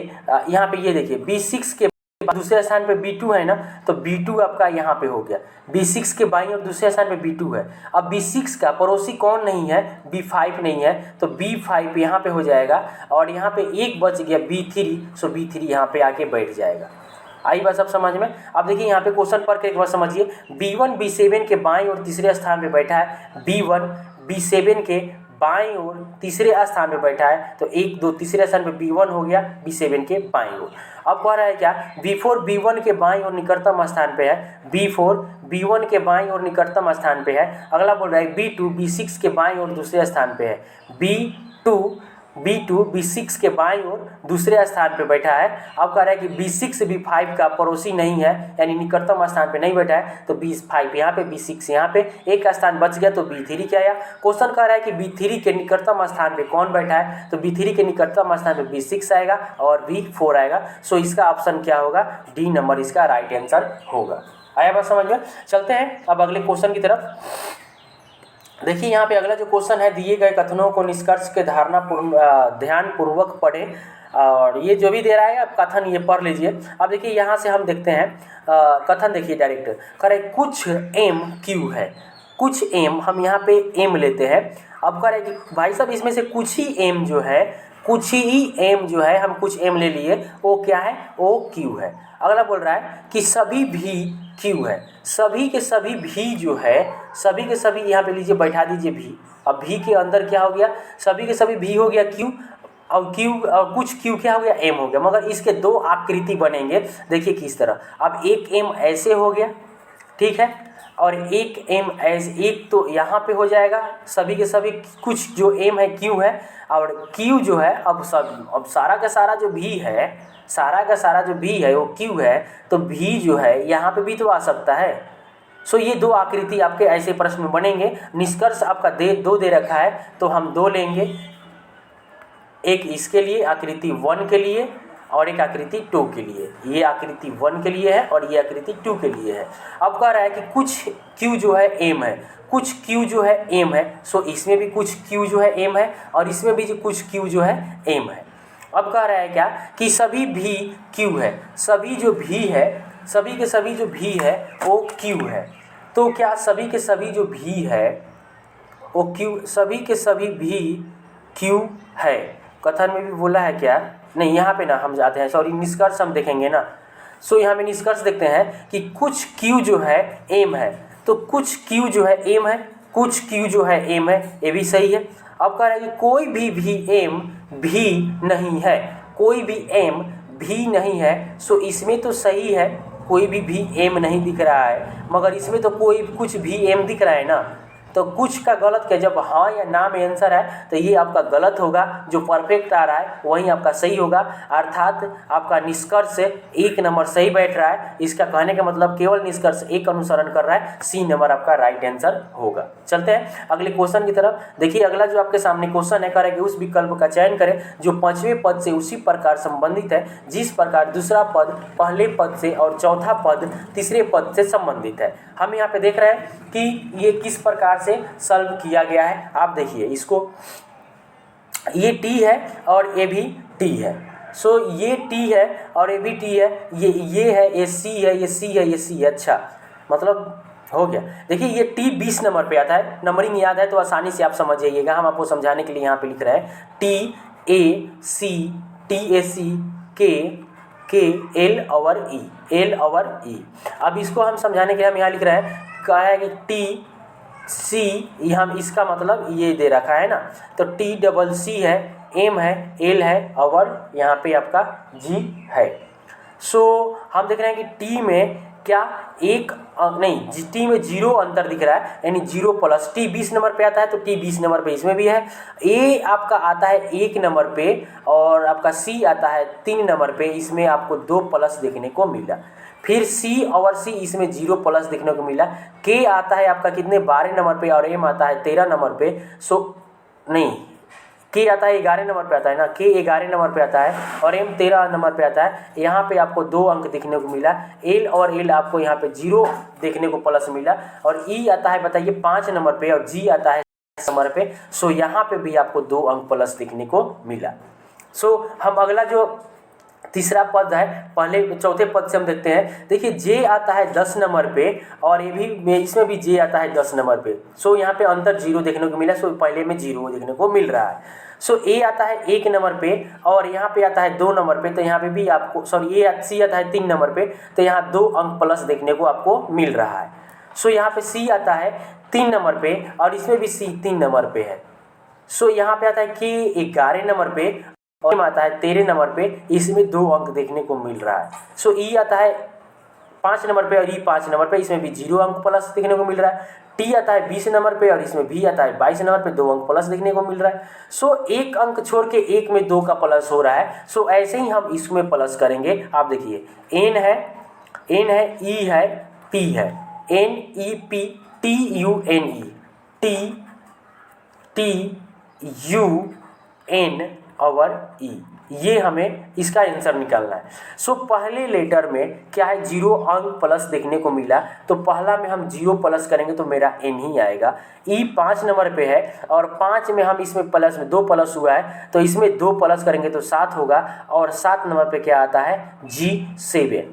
यहाँ पे ये देखिए, B6 के दूसरे स्थान पे B2 है ना, तो B2 आपका यहाँ पे हो गया। B6 के बाईं और दूसरे स्थान पे B2 है। अब B6 का पड़ोसी कौन नहीं है? B5 नहीं है, तो B5 यहाँ पे हो जाएगा, और यहाँ पे एक बच गया B3, सो B3 यहाँ पे आके बैठ जाएगा। आई बात सब समझ में। अब देखिए यहाँ पे क्वेश्चन पर एक बार समझिए, B1 B7 के बाईं और तीसरे स्थान पे बैठा है, B1 B7 के बाईं ओर तीसरे स्थान पे बैठा है, तो 1 2 तीसरे स्थान पे B1 हो गया B7 के बाईं ओर। अब कह रहा है क्या? B4 B1 के बाईं ओर निकटतम स्थान पे है, B4 B1 के बाईं ओर निकटतम स्थान पे है। अगला बोल रहा है B2 B6 के बाईं ओर दूसरे स्थान पे है, B2 B6 के बाईं ओर दूसरे स्थान पे बैठा है। अब कह रहा है कि B6 B5 का पड़ोसी नहीं है, यानी निकटतम स्थान पे नहीं बैठा है, तो B5 यहाँ पे, B6 यहाँ पे, एक स्थान बच गया, तो B3 क्या आया? क्वेश्चन कह रहा है कि B3 के निकटतम स्थान पे कौन बैठा है, तो B3 के निकटतम स्थान पे B6 आएगा और B4 आएगा। सो इसका ऑप्शन क्या होगा? डी नंबर इसका राइट आंसर होगा। आया बात समझ में। चलते हैं अब अगले क्वेश्चन की तरफ। देखिए यहाँ पे अगला जो क्वेश्चन है, दिए गए कथनों को निष्कर्ष के ध्यान पूर्वक पढ़ें, और ये जो भी दे रहा है आप कथन ये पढ़ लीजिए। अब देखिए यहाँ से हम देखते हैं कथन, देखिए डायरेक्ट करे कुछ एम क्यू है, कुछ एम, हम यहाँ पे एम लेते हैं। अब कह रहे कि भाई साहब इसमें से कुछ ही एम जो है, कुछ ही एम जो है, हम कुछ एम ले लिए, वो क्या है? वो क्यू है। अगला बोल रहा है कि सभी भी क्यू है, सभी के सभी भी जो है, सभी के सभी यहाँ पे लीजिए बैठा दीजिए भी। अब भी के अंदर क्या हो गया? सभी के सभी भी हो गया क्यू, और क्यू और कुछ क्यू क्या हो गया? एम हो गया। मगर इसके 2 आकृति बनेंगे, देखिए किस तरह। अब एक एम ऐसे हो गया, ठीक है, और एक एम एज एक तो यहाँ पे हो जाएगा सभी के सभी, कुछ जो एम है क्यू है, और क्यू जो है अब सारा का सारा जो भी है, सारा का सारा जो भी है वो क्यू है, तो भी जो है यहाँ पे भी तो आ सकता है। सो ये दो आकृति आपके ऐसे प्रश्न में बनेंगे। निष्कर्ष आपका दो दे रखा है तो हम दो लेंगे, एक इसके लिए आकृति 1 के लिए और एक आकृति 2 के लिए। ये आकृति 1 के लिए है और ये आकृति 2 के लिए है। अब कह रहा है कि कुछ q जो है m है, कुछ q जो है m है, सो इसमें भी कुछ q जो है m है और इसमें भी जो कुछ q जो है m है। अब कह रहा है क्या कि सभी भी q है, सभी जो भी है, सभी के सभी जो भी है वो q है। तो क्या सभी के सभी जो भी है वो q, सभी के सभी भी q है? कथन में भी बोला है क्या? नहीं, यहाँ पे ना हम जाते हैं, सॉरी, निष्कर्ष हम देखेंगे ना। सो यहाँ पे निष्कर्ष देखते हैं कि कुछ q जो है m है, तो कुछ q जो है m है, कुछ q जो है m है, ये भी सही है। अब कह रहा है कि कोई भी m भी नहीं है, कोई भी m भी नहीं है। सो इसमें तो सही है, कोई भी m नहीं दिख रहा है, मगर इसमें तो कोई कुछ भी m दिख रहा है ना। तो कुछ का गलत क्या, जब हाँ या ना में आंसर है तो ये आपका गलत होगा, जो परफेक्ट आ रहा है वही आपका सही होगा। अर्थात आपका निष्कर्ष 1 नंबर सही बैठ रहा है। इसका कहने का मतलब केवल निष्कर्ष 1 अनुसरण कर रहा है, सी नंबर आपका राइट आंसर होगा। चलते हैं अगले क्वेश्चन की तरफ। देखिए अगला जो आपके सामने क्वेश्चन है, कह रहा है कि उस विकल्प का चयन करें जो 5वें पद से उसी प्रकार संबंधित है जिस प्रकार दूसरा पद पहले पद से और चौथा पद तीसरे पद से संबंधित है। हम यहाँ पे देख रहे हैं कि ये किस प्रकार से सॉल्व किया गया है। आप देखिए इसको, ये t है और ये भी t है। सो ये t है और ये भी t है, ये है, ये c है, ये c है, ये c है। अच्छा, मतलब हो गया। देखिए ये t 20 नंबर पे आता है, नंबरिंग याद है तो आसानी से आप समझ जाइएगा। हम आपको समझाने के लिए यहाँ पे लिख रहे हैं t a c t a c k l और e, l और e। अब इसको हम समझाने के लिए हम यहाँ लिख रहे हैं, कहा है कि t c, हम इसका मतलब ये दे रखा है ना, तो t डबल c है, m है, l है और यहाँ पे आपका g है। सो हम देख रहे हैं कि t में क्या एक नहीं, टी में 0 अंतर दिख रहा है, यानी 0 प्लस। टी 20 नंबर पे आता है तो टी 20 नंबर पे इसमें भी है। ए आपका आता है 1 नंबर पे और आपका सी आता है 3 नंबर पे, इसमें आपको 2 प्लस देखने को मिला। फिर सी और सी इसमें 0 प्लस देखने को मिला। के आता है आपका कितने 12 नंबर पे और एम आता है 13 नंबर पे। सो नहीं, के आता है 11 नंबर पे आता है ना, के 11 नंबर पे आता है और एम 13 नंबर पे आता है। यहाँ पे आपको 2 अंक देखने को मिला। एल और एल आपको यहाँ पे 0 देखने को प्लस मिला और ई आता है बताइए 5 नंबर पे और जी आता है नंबर पे। सो यहाँ पे भी आपको 2 अंक प्लस देखने को मिला। सो हम अगला जो तीसरा पद है, पहले चौथे पद से हम देखते हैं। देखिए जे आता है 10 नंबर पे और ये भी, इसमें भी जे आता है 10 नंबर पे। सो यहाँ पे अंतर 0 देखने को मिला, सो पहले में 0 देखने को मिल रहा है। सो ए आता है 1 नंबर पे और यहाँ पे आता है 2 नंबर पे, तो यहाँ पे भी आपको सॉरी ए सी आता है 3 नंबर पे, तो यहाँ 2 अंक प्लस देखने को आपको मिल रहा है। सो यहाँ पे सी आता है 3 नंबर पे और इसमें भी सी 3 नंबर पे है। सो यहाँ पे आता है कि 11 नंबर पे और आता है 13 नंबर पे, इसमें 2 अंक देखने को मिल रहा है। सो ई आता है 5 नंबर पे और ई 5 नंबर पे, इसमें भी 0 अंक प्लस देखने को मिल रहा है। टी आता है 20 नंबर पे और इसमें भी आता है 22 नंबर पे, 2 अंक प्लस देखने को मिल रहा है। सो 1 अंक छोड़ के 1 में 2 का प्लस हो रहा है। सो ऐसे ही हम इसमें प्लस करेंगे। आप देखिए एन है, ई है, पी है, N E P, T U N E, T U N और ई, ये हमें इसका आंसर निकालना है। सो पहले लेटर में क्या है 0 अंक प्लस देखने को मिला, तो पहला में हम 0 प्लस करेंगे तो मेरा एन ही आएगा। ई 5 नंबर पे है और 5 में हम इसमें प्लस में 2 प्लस हुआ है तो इसमें 2 प्लस करेंगे तो 7 होगा और 7 नंबर पे क्या आता है जी 7।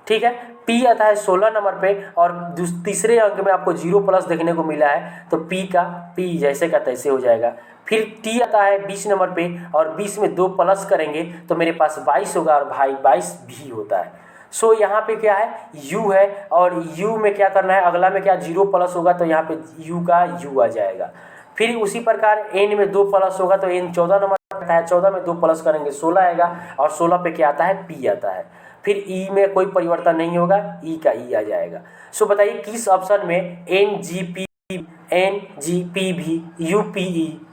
ठीक है, पी आता है 16 नंबर पे और तीसरे अंक में आपको 0 प्लस देखने को मिला है तो पी का पी जैसे का तैसे हो जाएगा। फिर टी आता है 20 नंबर पे और 20 में 2 प्लस करेंगे तो मेरे पास 22 होगा और भाई 22 भी होता है। सो यहाँ पे क्या है u है और u में क्या करना है, अगला में क्या 0 प्लस होगा तो यहाँ पे u का u आ जाएगा। फिर उसी प्रकार n में 2 प्लस होगा तो n 14 नंबर आता है, 14 में 2 प्लस करेंगे 16 आएगा और 16 पे क्या आता है p आता है। फिर ई में कोई परिवर्तन नहीं होगा, ई का ई आ जाएगा। सो बताइए किस ऑप्शन में NGPV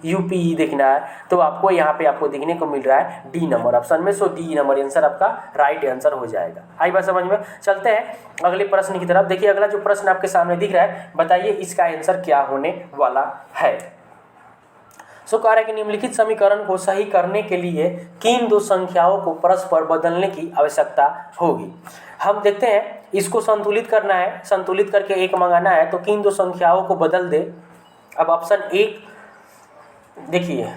UPE देखना है, तो आपको यहाँ पे आपको देखने को मिल रहा है डी नंबर ऑप्शन में। सो डी नंबर आंसर आपका राइट आंसर हो जाएगा। आई बात समझ में। चलते हैं अगले प्रश्न की तरफ। देखिए अगला जो प्रश्न आपके सामने दिख रहा है, बताइए इसका आंसर क्या होने वाला है। सो कह रहा है कि निम्नलिखित समीकरण को सही करने के लिए किन दो संख्याओं को परस्पर बदलने की आवश्यकता होगी। हम देखते हैं इसको संतुलित करना है, संतुलित करके एक मंगाना है, तो किन दो संख्याओं को बदल दे। अब ऑप्शन एक देखिए,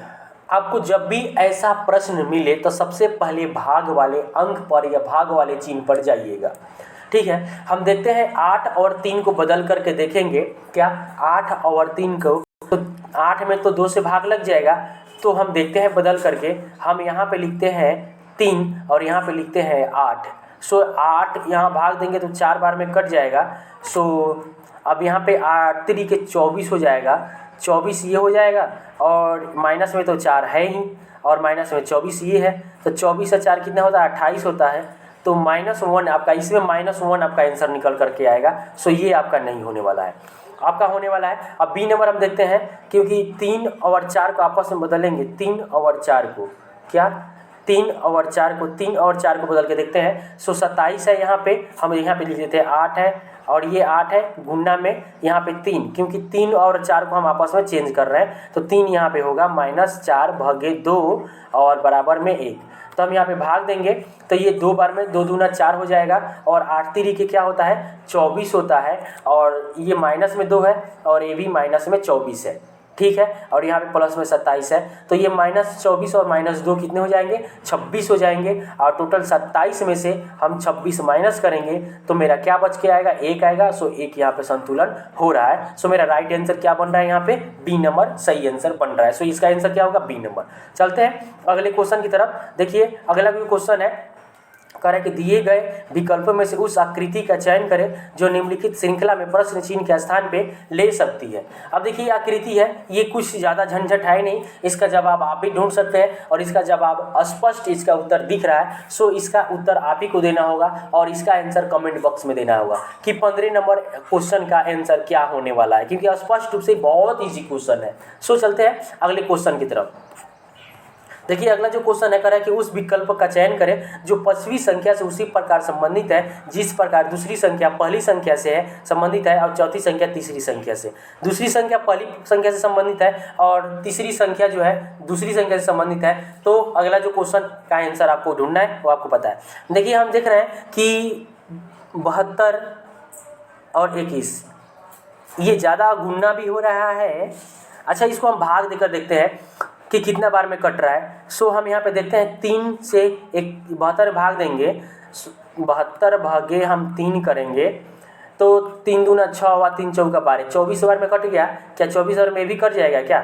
आपको जब भी ऐसा प्रश्न मिले तो सबसे पहले भाग वाले अंक पर या भाग वाले चिन्ह पर जाइएगा। ठीक है, हम देखते हैं 8 और 3 को बदल करके देखेंगे क्या। 8 और 3 को, तो 8 में तो 2 से भाग लग जाएगा, तो हम देखते हैं बदल करके। हम यहाँ पे लिखते हैं 3 और यहाँ पे लिखते हैं 8। सो 8 यहाँ भाग देंगे तो 4 बार में कट जाएगा। सो अब यहाँ पे 8 3 × 24 हो जाएगा, 24 ये हो जाएगा, और माइनस में तो 4 है ही, और माइनस में 24 ये है, तो 24 से 4 कितना होता है, 28 होता है। तो -1 आपका, इसमें -1 आपका आंसर निकल करके आएगा। सो ये आपका नहीं होने वाला है, आपका होने वाला है। अब बी नंबर हम देखते हैं, क्योंकि 3 और 4 को आपस में बदलेंगे। 3 और 4 को क्या, 3 और 4 को, 3 और 4 को बदल के देखते हैं। सो 27 है यहाँ पे, हम यहाँ पे लिख देते हैं 8 है, और ये 8 है, गुना में यहाँ पे 3, क्योंकि 3 और 4 को हम आपस में चेंज कर रहे हैं, तो 3 यहाँ पे होगा -4/2 और बराबर में 1। तो हम यहाँ पे भाग देंगे तो ये 2 बार में 2 दूना 4 हो जाएगा, और 8 3 के क्या होता है, 24 होता है, और ये माइनस में 2 है, और ये भी माइनस में 24 है। ठीक है, और यहाँ पे प्लस में 27 है, तो ये -24 और -2 कितने हो जाएंगे, 26 हो जाएंगे। और टोटल 27 में से हम 26 माइनस करेंगे तो मेरा क्या बच के आएगा, 1 आएगा। सो 1 यहाँ पे संतुलन हो रहा है। सो मेरा राइट आंसर क्या बन रहा है, यहाँ पे बी नंबर सही आंसर बन रहा है। सो इसका आंसर क्या होगा, बी नंबर। चलते हैं अगले क्वेश्चन की तरफ। देखिए अगला जो क्वेश्चन है, कह रहा है कि दिए गए विकल्पों में से उस आकृति का चयन करें जो निम्नलिखित श्रृंखला में प्रश्न चिन्ह के स्थान पे ले सकती है। अब देखिए आकृति है, ये कुछ ज़्यादा झंझट है नहीं, इसका जवाब आप भी ढूंढ सकते हैं, और इसका जवाब स्पष्ट इसका उत्तर दिख रहा है। सो इसका उत्तर आप ही को देना होगा, और इसका आंसर कमेंट बॉक्स में देना होगा कि 15 नंबर क्वेश्चन का आंसर क्या होने वाला है, क्योंकि स्पष्ट रूप से बहुत ईजी क्वेश्चन है। सो चलते हैं अगले क्वेश्चन की तरफ। देखिए अगला जो क्वेश्चन है, कह रहा है कि उस विकल्प का चयन करें जो 5वीं संख्या से उसी प्रकार संबंधित है जिस प्रकार दूसरी संख्या पहली संख्या से है संबंधित है, और चौथी संख्या तीसरी संख्या से। दूसरी संख्या पहली संख्या से संबंधित है, और तीसरी संख्या जो है दूसरी संख्या से संबंधित है। तो अगला जो क्वेश्चन का आंसर आपको ढूंढना है वो आपको पता है। देखिए हम देख रहे हैं कि 72 और 21 ये ज़्यादा गुना भी हो रहा है। अच्छा, इसको हम भाग देकर देखते हैं कि कितना बार में कट रहा है। सो हम यहाँ पे देखते हैं 3 से 72 भाग देंगे, 72 भागे हम 3 करेंगे, तो 3 दूना 6 हुआ, 3 चौका 12, 24 बार में कट गया। क्या 24 बार में भी कट जाएगा क्या,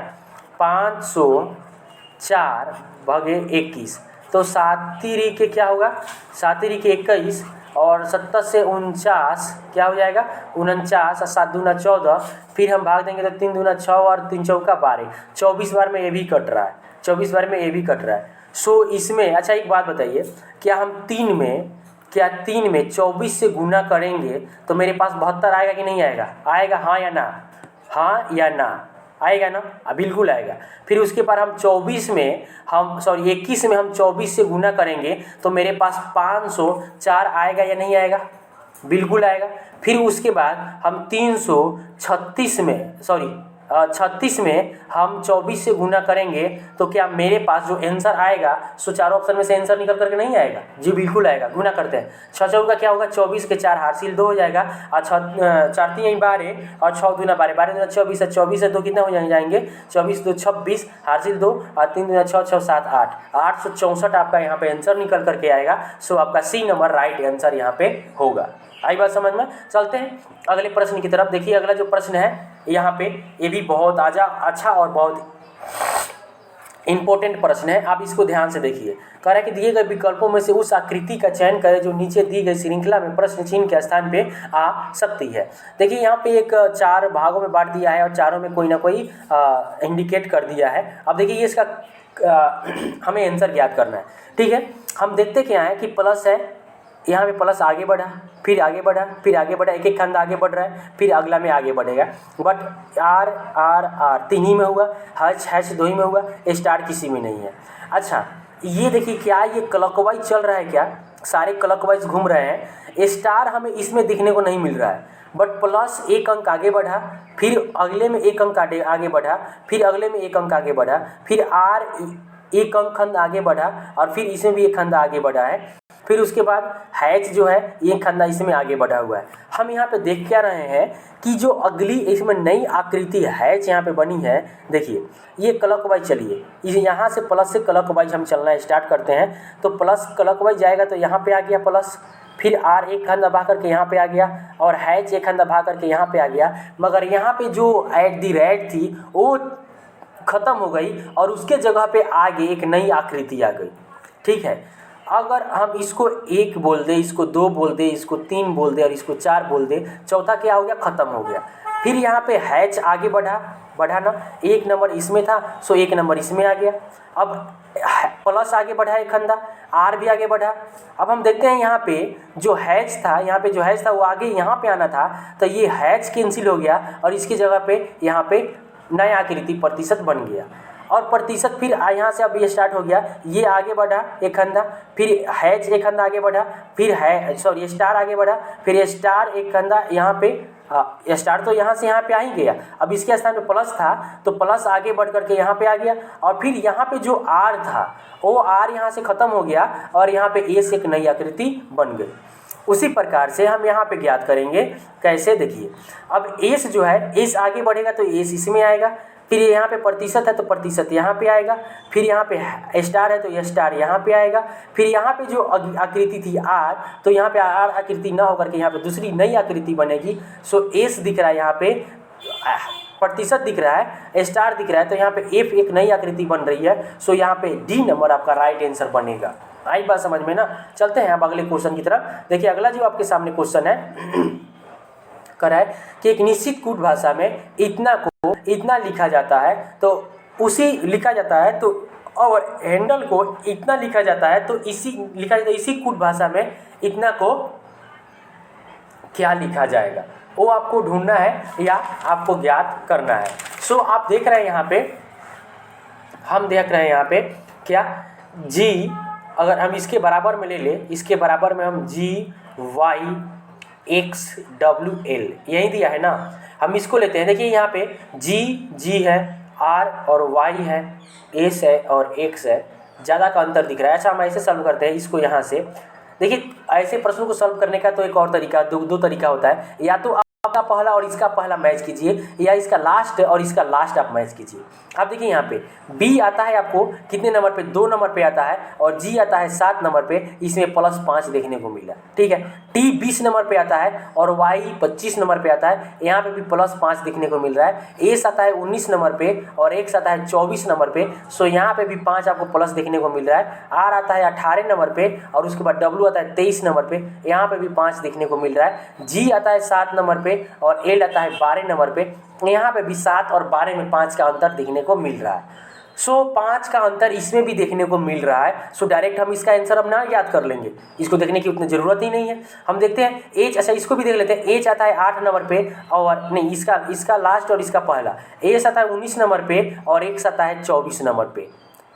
504 भागे 21, तो 7 3 के क्या होगा, 7 3 के 21, और 70 से 49 क्या हो जाएगा, 49, और 7 दूना 14, फिर हम भाग देंगे तो 3 दूना 6 और 3 चौका 12, 24 बार में ये भी कट रहा है, 24 बार में ये भी कट रहा है। सो इसमें अच्छा एक बात बताइए, क्या हम 3 में 24 से गुना करेंगे तो मेरे पास 72 आएगा कि नहीं आएगा, आएगा हाँ या ना, हाँ या ना, आएगा ना, बिल्कुल आएगा। फिर उसके बाद हम 21 में हम 24 से गुना करेंगे तो मेरे पास 504 आएगा या नहीं आएगा, बिल्कुल आएगा। फिर उसके बाद हम 36 में हम 24 से गुना करेंगे तो क्या मेरे पास जो आंसर आएगा, सो चारों ऑप्शन में से आंसर निकल करके नहीं आएगा, जी बिल्कुल आएगा। गुना करते हैं, 6 चौका क्या होगा, 24 के 4 हासिल 2 हो जाएगा, और 4 3 12, और 6 दूना 12, 12 दूना 24 है, 24 से 2 कितने हो जाएंगे, 24 2 26, हासिल 2, और 3 दूना 6 6 7 8, 864 आपका यहाँ पे आंसर निकल करके आएगा। सो आपका सी नंबर राइट आंसर यहाँ पे होगा। आई बात समझ में। चलते हैं अगले प्रश्न की तरफ। देखिए अगला जो प्रश्न है यहाँ पे, ये भी बहुत अच्छा और बहुत इंपॉर्टेंट प्रश्न है, आप इसको ध्यान से देखिए। कह रहा है कि दिए गए विकल्पों में से उस आकृति का चयन करें जो नीचे दी गई श्रृंखला में प्रश्न चिन्ह के स्थान पे आ सकती है। देखिए यहाँ पे एक 4 भागों में बांट दिया है, और चारों में कोई ना कोई इंडिकेट कर दिया है। अब देखिए ये इसका हमें आंसर ज्ञात करना है। ठीक है, हम देखते क्या है कि प्लस है, यहाँ पे प्लस आगे बढ़ा, फिर आगे बढ़ा, फिर आगे बढ़ा, एक एक खंड आगे बढ़ रहा है, फिर अगला में आगे बढ़ेगा। बट आर आर आर तीन ही में हुआ, हैच हैच दो ही में हुआ, स्टार किसी में नहीं है। अच्छा ये देखिए क्या ये क्लॉकवाइज चल रहा है, क्या सारे क्लॉकवाइज घूम रहे हैं। स्टार हमें इसमें दिखने को नहीं मिल रहा है, बट प्लस एक अंक आगे बढ़ा, फिर अगले में एक अंक आगे बढ़ा, फिर अगले में एक अंक आगे बढ़ा, फिर आर एक अंक खंड आगे बढ़ा और फिर इसमें भी एक खंड आगे बढ़ा है, फिर उसके बाद हैच जो है एक खंडा इसमें आगे बढ़ा हुआ है। हम यहाँ पे देख क्या रहे हैं कि जो अगली इसमें नई आकृति हैच यहाँ पे बनी है, देखिए ये क्लॉकवाइज चलिए, इस यहाँ से प्लस से क्लॉकवाइज हम चलना स्टार्ट करते हैं। तो प्लस क्लॉकवाइज जाएगा तो यहाँ पे आ गया प्लस, फिर आर एक खंड दबा करके यहाँ पे आ गया और हैच एक खंड दबा करके यहाँ पे आ गया। मगर यहाँ पे जो एट दी रेट थी वो ख़त्म हो गई और उसके जगह पे आगे एक नई आकृति आ गई। ठीक है, अगर हम इसको एक बोल दे, इसको दो बोल दे, इसको तीन बोल दे और इसको चार बोल दे, चौथा क्या हो गया, ख़त्म हो गया। फिर यहाँ पे हैच आगे बढ़ा ना, एक नंबर इसमें था सो एक नंबर इसमें आ गया। अब प्लस आगे बढ़ा एक खंडा, आर भी आगे बढ़ा। अब हम देखते हैं यहाँ पे जो हैच था, यहाँ पे जो हैच था वो आगे यहाँ पे आना था, तो ये हैच कैंसिल हो गया और इसकी जगह पे यहाँ पे नया आकृति प्रतिशत बन गया। और प्रतिशत फिर यहाँ से अब ये स्टार्ट हो गया, ये आगे बढ़ा एक खंडा, फिर हैच एक खंडा आगे बढ़ा, फिर है स्टार आगे बढ़ा, फिर स्टार एक खंडा यहाँ पे स्टार तो यहाँ से यहाँ पे आ ही गया। अब इसके स्थान पे प्लस था तो प्लस आगे बढ़ करके यहाँ पे आ गया और फिर यहाँ पे जो आर था वो आर यहाँ से ख़त्म हो गया और यहाँ पे ए से एक नई आकृति बन गई। उसी प्रकार से हम यहाँ पे ज्ञात करेंगे, कैसे देखिए, अब एस जो है एस आगे बढ़ेगा तो एस इसमें आएगा, फिर यहाँ पे प्रतिशत है तो प्रतिशत यहाँ पे आएगा, फिर यहाँ पे स्टार है तो यह स्टार यहाँ पे आएगा, फिर यहाँ पे जो आकृति थी आर तो यहाँ पे आर आकृति ना होकर के यहाँ पे दूसरी नई आकृति बनेगी। सो एस दिख रहा है, यहाँ पे प्रतिशत दिख रहा है, स्टार दिख रहा है, तो यहाँ पे एफ एक नई आकृति बन रही है। सो यहाँ पे डी नंबर आपका राइट आंसर बनेगा। आई बात समझ में ना। चलते हैं अब अगले क्वेश्चन की तरफ। देखिए अगला जो आपके सामने क्वेश्चन है करा है कि एक निश्चित कूट भाषा में इतना को इतना लिखा जाता है तो उसी लिखा जाता है तो और हैंडल को इतना लिखा जाता है तो इसी लिखा जाता है, इसी कूट भाषा में इतना को क्या लिखा जाएगा, वो आपको ढूंढना है या आपको ज्ञात करना है। सो आप देख रहे हैं यहाँ पे, हम देख रहे हैं यहाँ पे क्या जी, अगर हम इसके बराबर में ले ले, इसके बराबर में हम जी वाई एक्स डब्ल्यू एल यही दिया है ना, हम इसको लेते हैं। देखिए यहाँ पे जी है, आर और वाई है, एस है और एक्स है, ज़्यादा का अंतर दिख रहा है। अच्छा हम ऐसे सॉल्व करते हैं इसको। यहाँ से देखिए ऐसे प्रश्नों को सॉल्व करने का तो एक और तरीका, दो तरीका होता है, या तो आपका पहला और इसका पहला मैच कीजिए या इसका लास्ट और इसका लास्ट आप मैच कीजिए। आप देखिए यहाँ पे बी आता है आपको कितने नंबर पे, 2 नंबर पे आता है और जी आता है 7 नंबर पे, इसमें +5 देखने को मिला। ठीक है, टी 20 नंबर पे आता है और वाई 25 नंबर पे आता है, यहाँ पे भी +5 देखने को मिल रहा है। एस आता है 19 नंबर पे और एक्स आता है 24 नंबर पे, सो यहाँ पे भी 5 आपको प्लस देखने को मिल रहा है। आर आता है 18 नंबर पे और उसके बाद डब्ल्यू आता है 23 नंबर पे, यहाँ पे भी 5 देखने को मिल रहा है। जी आता है 7 नंबर पे और एल आता है 12 नंबर पे, यहाँ पे भी 7 और 12 में 5 का अंतर देखने को मिल रहा है। सो 5 का अंतर इसमें भी देखने को मिल रहा है। सो डायरेक्ट हम इसका आंसर अब ना याद कर लेंगे, इसको देखने की उतनी ज़रूरत ही नहीं है। हम देखते हैं एच, अच्छा इसको भी देख लेते हैं। एच आता है 8 नंबर पे और नहीं, इसका लास्ट और इसका पहला। एस आता है 19 नंबर पे और एक्स आता है 24 नंबर पे।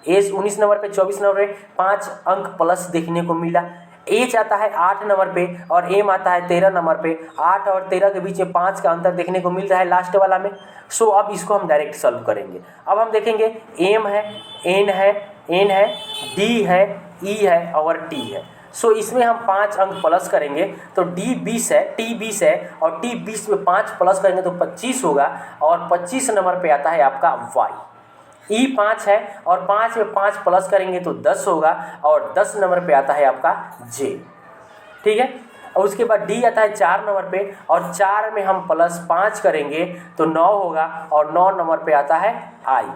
एस 19 नंबर पे 24 नंबर पे 5 अंक प्लस देखने को मिला। एच आता है 8 नंबर पे और एम आता है 13 नंबर पे, 8 और 13 के बीच में 5 का अंतर देखने को मिल रहा है लास्ट वाला में। सो अब इसको हम डायरेक्ट सॉल्व करेंगे। अब हम देखेंगे एम है, एन है, डी है, ई है और टी है। सो इसमें हम 5 अंक प्लस करेंगे तो डी 20 है, टी 20 है और टी 20 में 5 प्लस करेंगे तो 25 होगा और 25 नंबर पे आता है आपका वाई। ई 5 है और 5 में 5 प्लस करेंगे तो 10 होगा और 10 नंबर पे आता है आपका जे। ठीक है, और उसके बाद डी आता है 4 नंबर पे और 4 में हम +5 करेंगे तो 9 होगा और 9 नंबर पे आता है आई।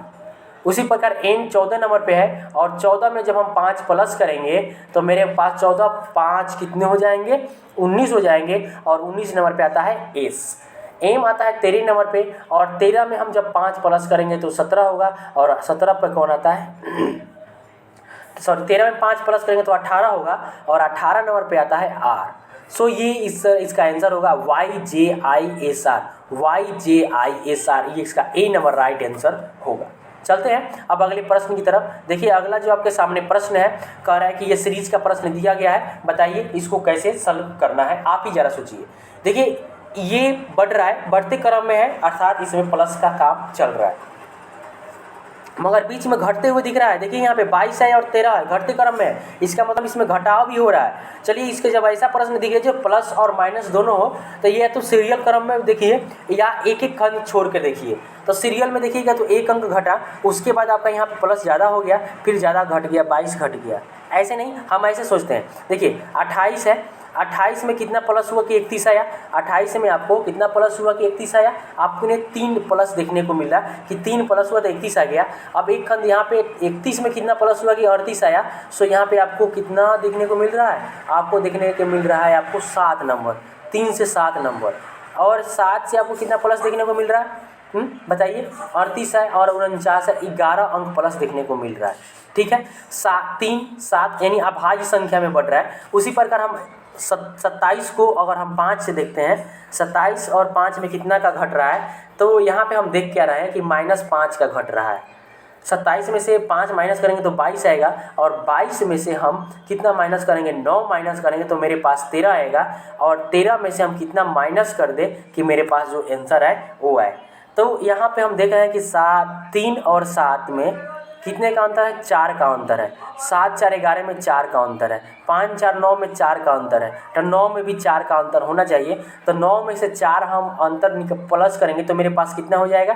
उसी प्रकार एन 14 नंबर पे है और 14 में जब हम 5 प्लस करेंगे तो मेरे पास 14 5 कितने हो जाएंगे, 19 हो जाएंगे और 19 नंबर पे आता है एस। एम आता है 13 नंबर पे और 13 में हम जब 5 प्लस करेंगे तो 17 होगा और 17 पे कौन आता है सॉरी 13 में 5 प्लस करेंगे तो 18 होगा और 18 नंबर पे आता है आर। सो ये इसका आंसर होगा YJISR, YJISR, ये इसका ए नंबर राइट आंसर होगा। चलते हैं अब अगले प्रश्न की तरफ। देखिए अगला जो आपके सामने प्रश्न है, कह रहा है कि ये सीरीज का प्रश्न दिया गया है, बताइए इसको कैसे सॉल्व करना है, आप ही जरा सोचिए। देखिए ये बढ़ रहा है, बढ़ते क्रम में है, अर्थात इसमें प्लस का काम चल रहा है, मगर बीच में घटते हुए दिख रहा है। देखिए यहाँ पे 22 है और 13 है, घटते क्रम में है, इसका मतलब इसमें घटाव भी हो रहा है। चलिए इसके जब ऐसा प्रश्न दिखे जो प्लस और माइनस दोनों हो, तो ये तो सीरियल क्रम में देखिए या एक एक अंक छोड़ के देखिए। तो सीरियल में देखिएगा तो एक अंक घटा, उसके बाद आपका यहाँ पे प्लस ज़्यादा हो गया, फिर ज़्यादा घट गया, 22 घट गया। ऐसे नहीं, हम ऐसे सोचते हैं। देखिए 28 है, 28 में कितना प्लस हुआ कि 31 आया, 28 में आपको कितना प्लस हुआ कि 31 आया, आपको ने 3 प्लस देखने को मिल रहा है कि 3 प्लस हुआ तो 31 आ गया। अब एक खंड यहाँ पे 31 में कितना प्लस हुआ कि 38 आया। सो यहाँ पे आपको कितना देखने को मिल रहा है, आपको देखने को मिल रहा है आपको 7 नंबर, 3 से 7 नंबर, और 7 से आपको कितना प्लस देखने को मिल रहा है बताइए, 38 है और 49 है, 11 अंक प्लस देखने को मिल रहा है। ठीक है, 3 7 यानी अभाज्य संख्या में बढ़ रहा है। उसी प्रकार हम 27 को अगर हम 5 से देखते हैं, 27 और 5 में कितना का घट रहा है, तो यहाँ पे हम देख क्या रहे हैं कि -5 का घट रहा है। 27 में से 5 माइनस करेंगे तो 22 आएगा, और 22 में से हम कितना माइनस करेंगे, 9 माइनस करेंगे तो मेरे पास 13 आएगा, और 13 में से हम कितना माइनस कर दे कि मेरे पास जो आंसर है वो आए। तो यहाँ पे हम देख रहे हैं कि 3 और 7 में कितने का अंतर है, 4 का अंतर है। 7 4 11 में 4 का अंतर है, 5 4 9 में 4 का अंतर है, तो 9 में भी 4 का अंतर होना चाहिए। तो 9 में से 4 हम अंतर प्लस करेंगे तो मेरे पास कितना हो जाएगा,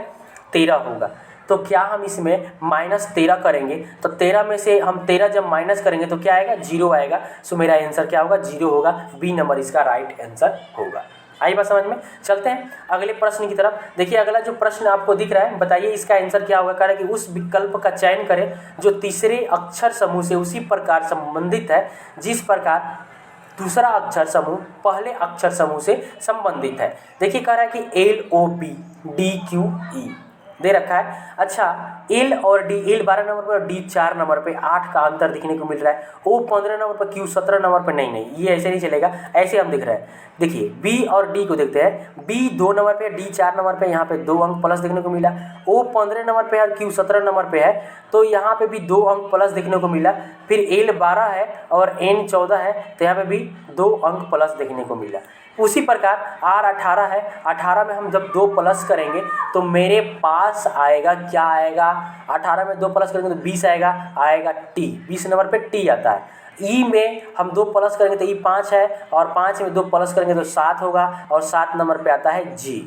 13 होगा। तो क्या हम इसमें -13 करेंगे, तो 13 में से हम 13 जब माइनस करेंगे तो क्या आएगा, 0 आएगा। सो मेरा आंसर क्या होगा, 0 होगा, बी नंबर इसका राइट आंसर होगा। आई बात समझ में। चलते हैं अगले प्रश्न की तरफ। देखिए अगला जो प्रश्न आपको दिख रहा है, बताइए इसका आंसर क्या होगा। कह रहा है कि उस विकल्प का चयन करें जो तीसरे अक्षर समूह से उसी प्रकार संबंधित है जिस प्रकार दूसरा अक्षर समूह पहले अक्षर समूह से संबंधित है। देखिए कह रहा है कि LOB DQE दे रखा है। अच्छा, L और D, L 12 नंबर पर और D 4 नंबर पे 8 का अंतर दिखने को मिल रहा है। O 15 नंबर पर, Q 17 नंबर पर, नहीं ये ऐसे नहीं चलेगा, ऐसे हम दिख रहे हैं। देखिए B और D को देखते हैं। B 2 नंबर पे, D 4 नंबर पे, यहाँ पे 2 अंक प्लस देखने को मिला। O 15 नंबर पे और Q 17 नंबर पे है, तो यहाँ पे भी 2 अंक प्लस देखने को मिला। फिर L 12 है और N 14 है, तो यहाँ पे भी 2 अंक प्लस देखने को मिला। उसी प्रकार R 18 है, 18 में हम जब 2 प्लस करेंगे तो मेरे पास आएगा, क्या आएगा, 18 में 2 प्लस करेंगे तो 20 आएगा T, 20 नंबर पे T आता है। E में हम 2 प्लस करेंगे तो E 5 है, और 5 में 2 प्लस करेंगे तो 7 होगा, और 7 नंबर पे आता है G।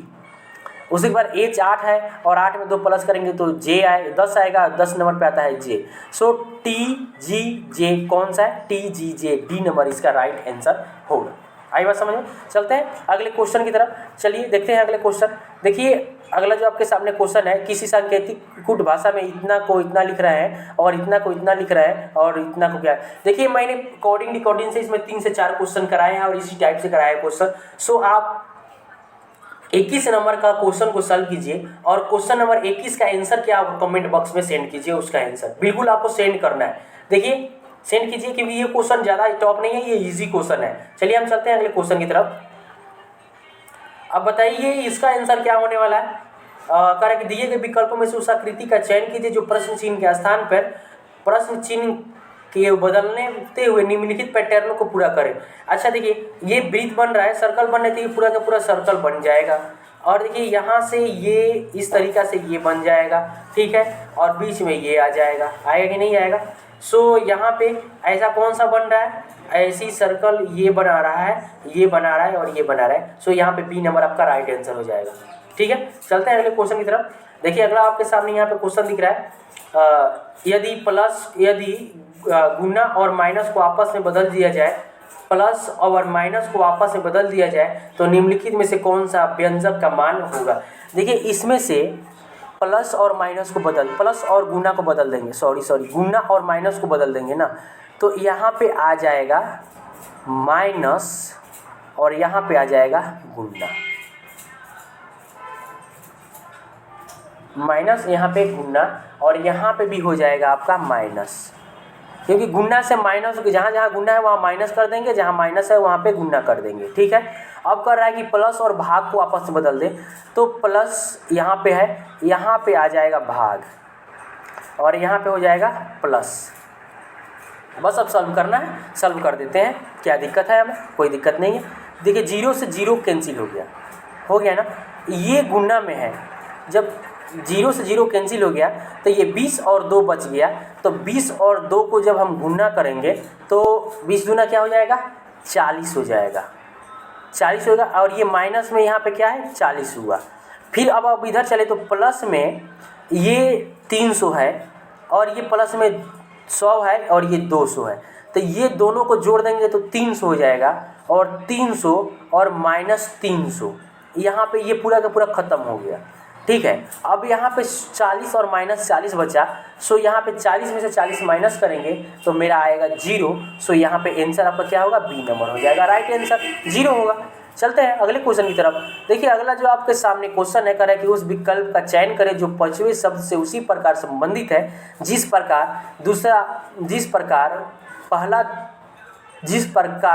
उसी के बाद H 8 है और 8 में 2 प्लस करेंगे तो J 10 आएगा, 10 नंबर पे आता है J। सो TGJ कौन सा है, TGJ, D नंबर इसका राइट आंसर होगा। आई बात समझ में। चलते हैं अगले क्वेश्चन की तरफ। चलिए देखते हैं अगले क्वेश्चन। देखिए अगला जो आपके सामने क्वेश्चन है, किसी सांकेतिक कूट भाषा में इतना को इतना लिख रहा है और इतना को इतना लिख रहा है और इतना को क्या है। देखिए मैंने कोडिंग डिकोडिंग से इसमें 3 से 4 क्वेश्चन कराए हैं और इसी टाइप से कराया है क्वेश्चन। सो आप 21 नंबर का क्वेश्चन को सॉल्व कीजिए, और क्वेश्चन नंबर 21 का आंसर क्या आप कमेंट बॉक्स में सेंड कीजिए। उसका आंसर बिल्कुल आपको सेंड करना है। देखिए सेंड कीजिए, क्योंकि ये क्वेश्चन ज़्यादा टॉप नहीं है, ये इजी क्वेश्चन है। चलिए हम चलते हैं अगले क्वेश्चन की तरफ। अब बताइए इसका आंसर क्या होने वाला है। कह रहा है कि दिए गए विकल्पों में से उस आकृति का चयन कीजिए जो प्रश्न चिन्ह के स्थान पर प्रश्न चिन्ह के बदलने हुए निम्नलिखित पैटर्न को पूरा करें। अच्छा देखिए ये वृत्त बन रहा है, सर्कल बनने तो ये पूरा का पूरा सर्कल बन जाएगा, और देखिए यहाँ से ये इस तरीक़ा से ये बन जाएगा, ठीक है, और बीच में ये आ जाएगा, आएगा कि नहीं आएगा। सो यहाँ पे ऐसा कौन सा बन रहा है, ऐसी सर्कल ये बना रहा है, ये बना रहा है और ये बना रहा है। सो यहाँ पे बी नंबर आपका राइट आंसर हो जाएगा। ठीक है, चलते हैं अगले क्वेश्चन की तरफ। देखिए अगला आपके सामने यहाँ पे क्वेश्चन दिख रहा है, यदि गुना और माइनस को आपस में बदल दिया जाए, प्लस और माइनस को आपस में बदल दिया जाए तो निम्नलिखित में से कौन सा व्यंजक का मान होगा। देखिए इसमें से प्लस और माइनस को प्लस और गुना को बदल देंगे, गुना और माइनस को बदल देंगे ना, तो यहाँ पे आ जाएगा माइनस और यहाँ पे आ जाएगा गुना, माइनस यहाँ पे गुना और यहाँ पे भी हो जाएगा आपका माइनस। क्योंकि गुना से माइनस, जहाँ जहाँ गुना है वहाँ माइनस कर देंगे, जहाँ माइनस है वहाँ पे गुना कर देंगे, ठीक है। अब कर रहा है कि प्लस और भाग को आपस में बदल दें, तो प्लस यहाँ पे है, यहाँ पे आ जाएगा भाग और यहाँ पे हो जाएगा प्लस। बस अब सॉल्व करना है, सॉल्व कर देते हैं। क्या दिक्कत है हमें? कोई दिक्कत नहीं है। देखिए 0 से 0 कैंसिल हो गया ना, ये गुना में है। जब 0 से 0 कैंसिल हो गया तो ये 20 और 2 बच गया, तो 20 और 2 को जब हम गुना करेंगे तो 20 दूना क्या हो जाएगा? 40 हो जाएगा, 40 होगा। और ये माइनस में यहाँ पे क्या है? 40 हुआ। फिर अब इधर चले तो प्लस में ये 300 है और ये प्लस में 100 है और ये 200 है, तो ये दोनों को जोड़ देंगे तो 300 हो जाएगा। और 300 और माइनस 300, यहाँ पे ये पूरा का पूरा ख़त्म हो गया, ठीक है। अब यहाँ पे 40 और माइनस 40 बचा, सो यहाँ पे 40 में से 40 माइनस करेंगे तो मेरा आएगा 0। सो यहाँ पे आंसर आपका क्या होगा? बी नंबर हो जाएगा, राइट आंसर 0 होगा। चलते हैं अगले क्वेश्चन की तरफ। देखिए अगला जो आपके सामने क्वेश्चन है, करें कि उस विकल्प का चयन करें जो पांचवें शब्द से उसी प्रकार संबंधित है जिस प्रकार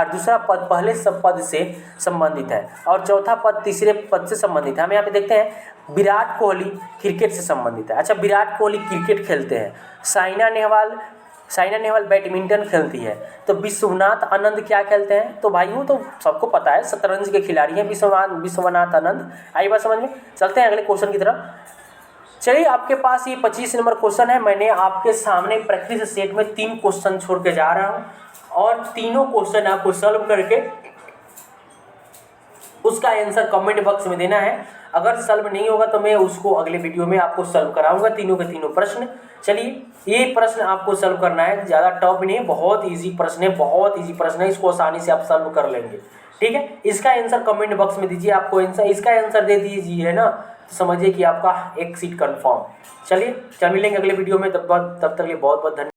दूसरा पद पहले सब पद से संबंधित है और चौथा पद तीसरे पद से संबंधित है। हम यहाँ पे देखते हैं विराट कोहली क्रिकेट से संबंधित है। अच्छा, विराट कोहली क्रिकेट खेलते हैं, साइना नेहवाल बैडमिंटन खेलती है, तो विश्वनाथ आनंद क्या खेलते हैं? तो भाई वो तो सबको पता है, शतरंज के खिलाड़ी हैं विश्वनाथ आनंद। आई बात समझ में? चलते हैं अगले क्वेश्चन की तरफ। चलिए, आपके पास ये 25 नंबर क्वेश्चन है। मैंने आपके सामने प्रैक्टिस सेट में 3 क्वेश्चन छोड़ के जा रहा हूँ और तीनों क्वेश्चन आपको सॉल्व करके उसका आंसर कमेंट बॉक्स में देना है। अगर सॉल्व नहीं होगा तो मैं उसको अगले वीडियो में आपको सॉल्व कराऊंगा, तीनों के तीनों प्रश्न। चलिए, ये प्रश्न आपको सॉल्व करना है, ज़्यादा टफ नहीं है, बहुत इजी प्रश्न है, इसको आसानी से आप सॉल्व कर लेंगे, ठीक है। इसका आंसर कमेंट बॉक्स में दीजिए। आपको आंसर, इसका आंसर दे दीजिए ना, तो समझिए कि आपका एक सीट कन्फर्म। चलिए, मिलेंगे अगले वीडियो में, तब तक के लिए बहुत बहुत धन्यवाद।